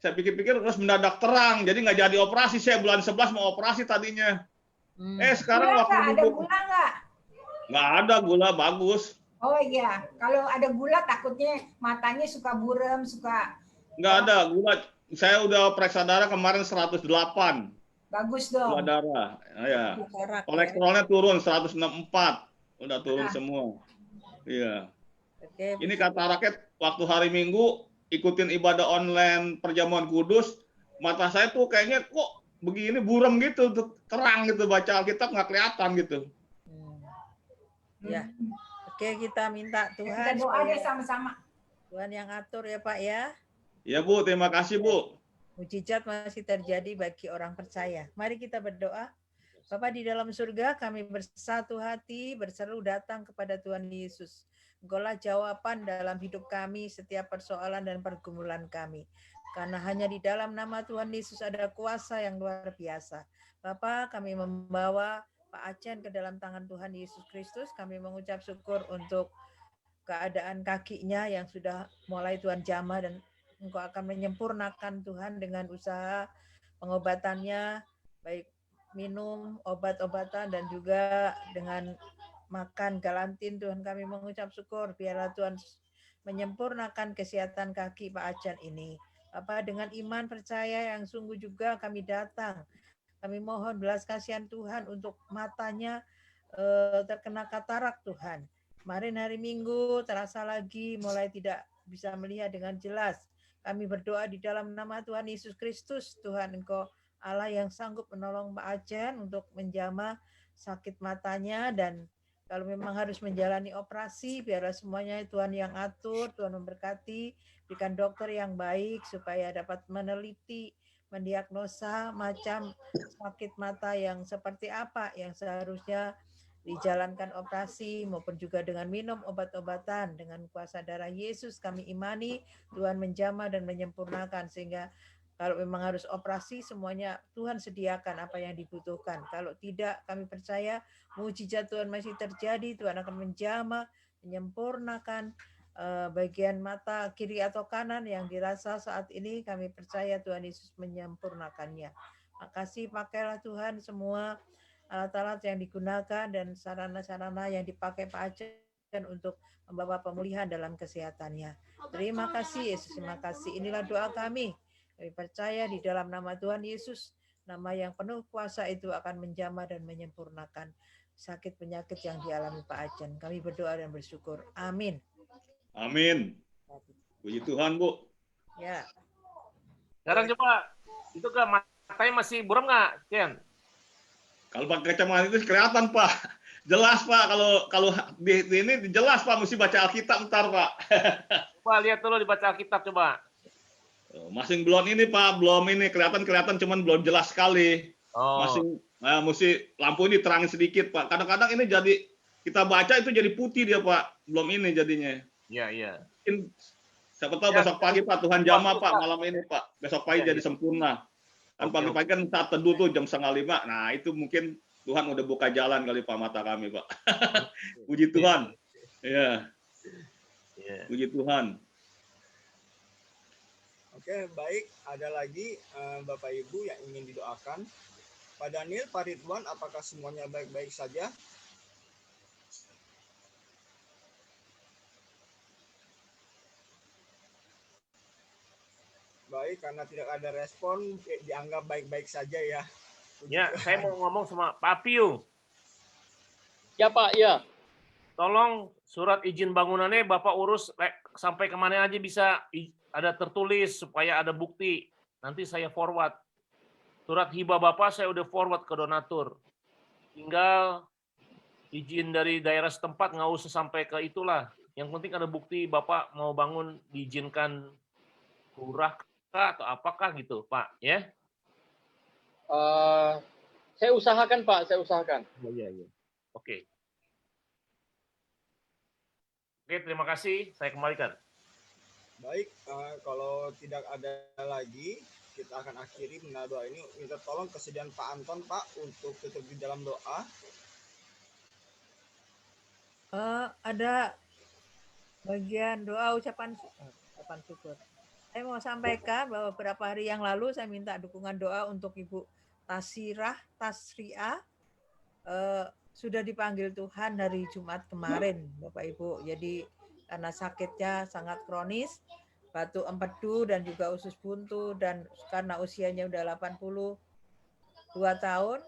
Saya pikir-pikir terus mendadak terang, jadi nggak jadi operasi. Saya bulan 11 mau operasi tadinya. Sekarang waktu ada gula nggak? Nggak ada gula, bagus. Oh iya, kalau ada gula takutnya matanya suka buram, suka. Nggak ada gula. Saya udah periksa darah kemarin 108. Bagus dong. Gula darah, ya. Kolesterolnya turun 164, udah turun semua. Iya. Ini kataraknya waktu hari Minggu ikutin ibadah online perjamuan kudus, mata saya tuh kayaknya kok begini buram gitu, terang gitu, baca Alkitab nggak kelihatan gitu. Ya, oke, kita minta Tuhan. Kita doa deh sama-sama. Tuhan yang atur ya Pak ya. Ya Bu, terima kasih Bu. Mujizat masih terjadi bagi orang percaya. Mari kita berdoa. Bapa di dalam surga, kami bersatu hati, berseru datang kepada Tuhan Yesus. Engkaulah jawaban dalam hidup kami, setiap persoalan dan pergumulan kami. Karena hanya di dalam nama Tuhan Yesus ada kuasa yang luar biasa. Bapa, kami membawa Pak Acen ke dalam tangan Tuhan Yesus Kristus. Kami mengucap syukur untuk keadaan kakinya yang sudah mulai Tuhan jamah, dan Engkau akan menyempurnakan Tuhan dengan usaha pengobatannya, baik minum obat-obatan dan juga dengan makan galantin. Tuhan, kami mengucap syukur, biarlah Tuhan menyempurnakan kesehatan kaki Pak Acen ini. Bapak, dengan iman percaya yang sungguh juga kami datang. Kami mohon belas kasihan Tuhan untuk matanya terkena katarak Tuhan. Kemarin hari Minggu terasa lagi mulai tidak bisa melihat dengan jelas. Kami berdoa di dalam nama Tuhan Yesus Kristus. Tuhan, Engkau Allah yang sanggup menolong Pak Acen untuk menjamah sakit matanya, dan kalau memang harus menjalani operasi, biarlah semuanya Tuhan yang atur, Tuhan memberkati, berikan dokter yang baik supaya dapat meneliti, mendiagnosa macam sakit mata yang seperti apa yang seharusnya dijalankan operasi, maupun juga dengan minum obat-obatan. Dengan kuasa darah Yesus kami imani Tuhan menjamah dan menyempurnakan, sehingga kalau memang harus operasi, semuanya Tuhan sediakan apa yang dibutuhkan. Kalau tidak, kami percaya mujizat Tuhan masih terjadi. Tuhan akan menjamah, menyempurnakan bagian mata kiri atau kanan yang dirasa saat ini. Kami percaya Tuhan Yesus menyempurnakannya. Makasih, pakailah Tuhan semua alat-alat yang digunakan dan sarana-sarana yang dipakai Pak Acen untuk membawa pemulihan dalam kesehatannya. Terima kasih Yesus, terima kasih. Inilah doa kami. Kami percaya di dalam nama Tuhan Yesus, nama yang penuh kuasa itu akan menjamah dan menyempurnakan sakit penyakit yang dialami Pak Acen. Kami berdoa dan bersyukur. Amin. Amin. Puji Tuhan, Bu. Ya. Sekarang coba, itu ke matanya masih buram nggak, Ken? Kalau pakai kacamata itu kelihatan, Pak. Jelas, Pak. Kalau di ini jelas, Pak. Mesti baca Alkitab ntar, Pak. Coba lihat dulu dibaca Alkitab, coba. Masing belum ini, Pak. Belum ini. Kelihatan, cuman belum jelas sekali. Oh. Mesti lampu ini terangin sedikit, Pak. Kadang-kadang ini jadi, kita baca itu jadi putih dia, Pak. Belum ini jadinya. Iya. Mungkin, siapa tahu besok pagi, Pak. Tuhan jamah, Pak. Malam ini, Pak. Besok pagi jadi sempurna. Kan pagi-pagi kan saat teduh tuh jam 4:30. Nah, itu mungkin Tuhan udah buka jalan kali Pak mata kami, Pak. Puji Tuhan. Ya. Puji Tuhan. Oke, baik. Ada lagi Bapak Ibu yang ingin didoakan. Pak Daniel, Pak Ridwan, apakah semuanya baik-baik saja? Baik, karena tidak ada respon, dianggap baik-baik saja ya. Ya, saya mau ngomong sama Pak Piu. Ya, Pak, ya. Tolong surat izin bangunannya Bapak urus sampai kemana aja bisa ada tertulis supaya ada bukti. Nanti saya forward. Surat hibah Bapak saya udah forward ke donatur. Tinggal izin dari daerah setempat nggak usah sampai ke itulah. Yang penting ada bukti Bapak mau bangun diizinkan lurah atau apakah gitu, Pak, ya? Saya usahakan, Pak, saya usahakan. Iya. Oke, terima kasih. Saya kembalikan. Baik, kalau tidak ada lagi, kita akan akhiri mengenai doa ini. Minta tolong kesediaan Pak Anton, Pak, untuk tutup di dalam doa. Ada bagian doa ucapan syukur. Saya mau sampaikan bahwa beberapa hari yang lalu saya minta dukungan doa untuk Ibu Tasriah, sudah dipanggil Tuhan hari Jumat kemarin, Bapak Ibu. Jadi karena sakitnya sangat kronis, batuk empedu dan juga usus buntu, dan karena usianya udah 82 tahun,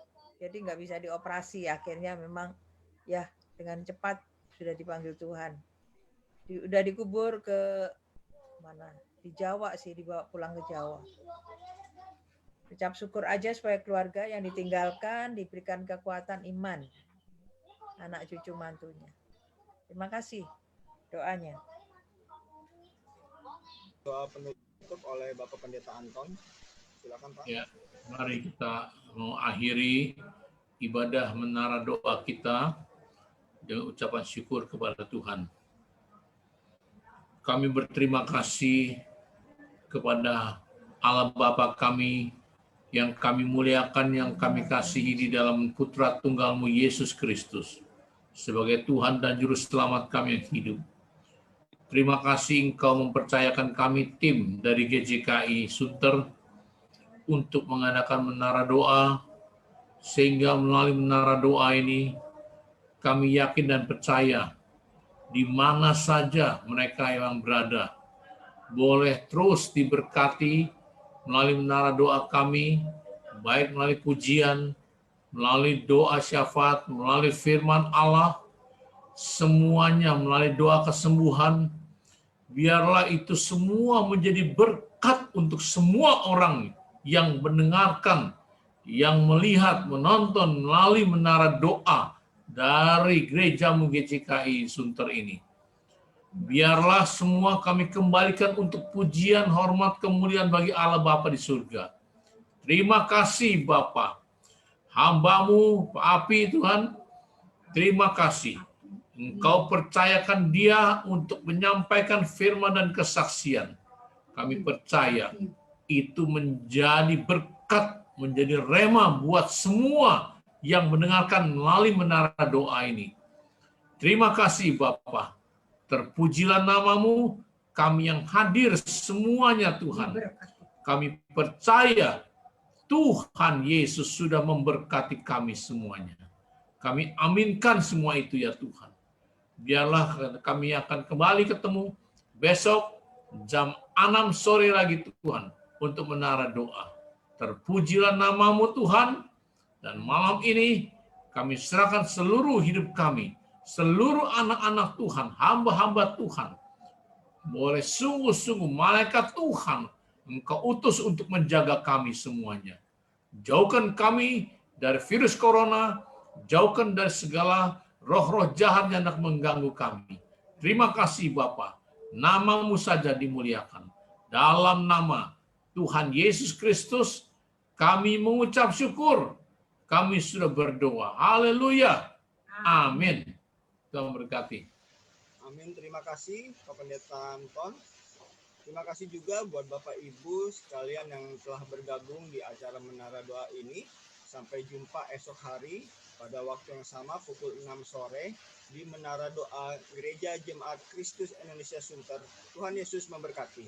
jadi nggak bisa dioperasi. Akhirnya memang ya dengan cepat sudah dipanggil Tuhan. Udah dikubur ke mana? Di Jawa sih, dibawa pulang ke Jawa. Ucap syukur aja supaya keluarga yang ditinggalkan diberikan kekuatan iman, anak cucu mantunya. Terima kasih doanya. Doa penutup oleh Bapak Pendeta Anton. Silakan, Pak. Ya, mari kita mengakhiri ibadah menara doa kita dengan ucapan syukur kepada Tuhan. Kami berterima kasih kepada Allah Bapa kami yang kami muliakan, yang kami kasihi di dalam Putra Tunggal-Mu Yesus Kristus sebagai Tuhan dan Juru Selamat kami yang hidup. Terima kasih Engkau mempercayakan kami tim dari GJKI Sunter untuk mengadakan menara doa, sehingga melalui menara doa ini kami yakin dan percaya di mana saja mereka yang berada boleh terus diberkati melalui menara doa kami, baik melalui pujian, melalui doa syafaat, melalui firman Allah, semuanya melalui doa kesembuhan. Biarlah itu semua menjadi berkat untuk semua orang yang mendengarkan, yang melihat, menonton melalui menara doa dari Gereja-Mu GJKI Sunter ini. Biarlah semua kami kembalikan untuk pujian, hormat, kemuliaan bagi Allah Bapa di surga. Terima kasih Bapa. Hamba-Mu, Pak Api Tuhan, terima kasih. Engkau percayakan dia untuk menyampaikan firman dan kesaksian. Kami percaya itu menjadi berkat, menjadi rema buat semua yang mendengarkan melalui menara doa ini. Terima kasih Bapa. Terpujilah nama-Mu, kami yang hadir semuanya Tuhan. Kami percaya Tuhan Yesus sudah memberkati kami semuanya. Kami aminkan semua itu ya Tuhan. Biarlah kami akan kembali ketemu besok jam 6 sore lagi Tuhan untuk menara doa. Terpujilah nama-Mu Tuhan, dan malam ini kami serahkan seluruh hidup kami, seluruh anak-anak Tuhan, hamba-hamba Tuhan. Boleh sungguh-sungguh malaikat Tuhan Engkau utus untuk menjaga kami semuanya. Jauhkan kami dari virus corona, jauhkan dari segala roh-roh jahat yang hendak mengganggu kami. Terima kasih Bapa. Nama-Mu saja dimuliakan. Dalam nama Tuhan Yesus Kristus, kami mengucap syukur. Kami sudah berdoa. Haleluya. Amin. Tuhan berkati. Amin. Terima kasih Pak Pendeta Anton. Terima kasih juga buat Bapak Ibu sekalian yang telah bergabung di acara Menara Doa ini. Sampai jumpa esok hari pada waktu yang sama pukul 6 sore di Menara Doa Gereja Jemaat Kristus Indonesia Sunter. Tuhan Yesus memberkati.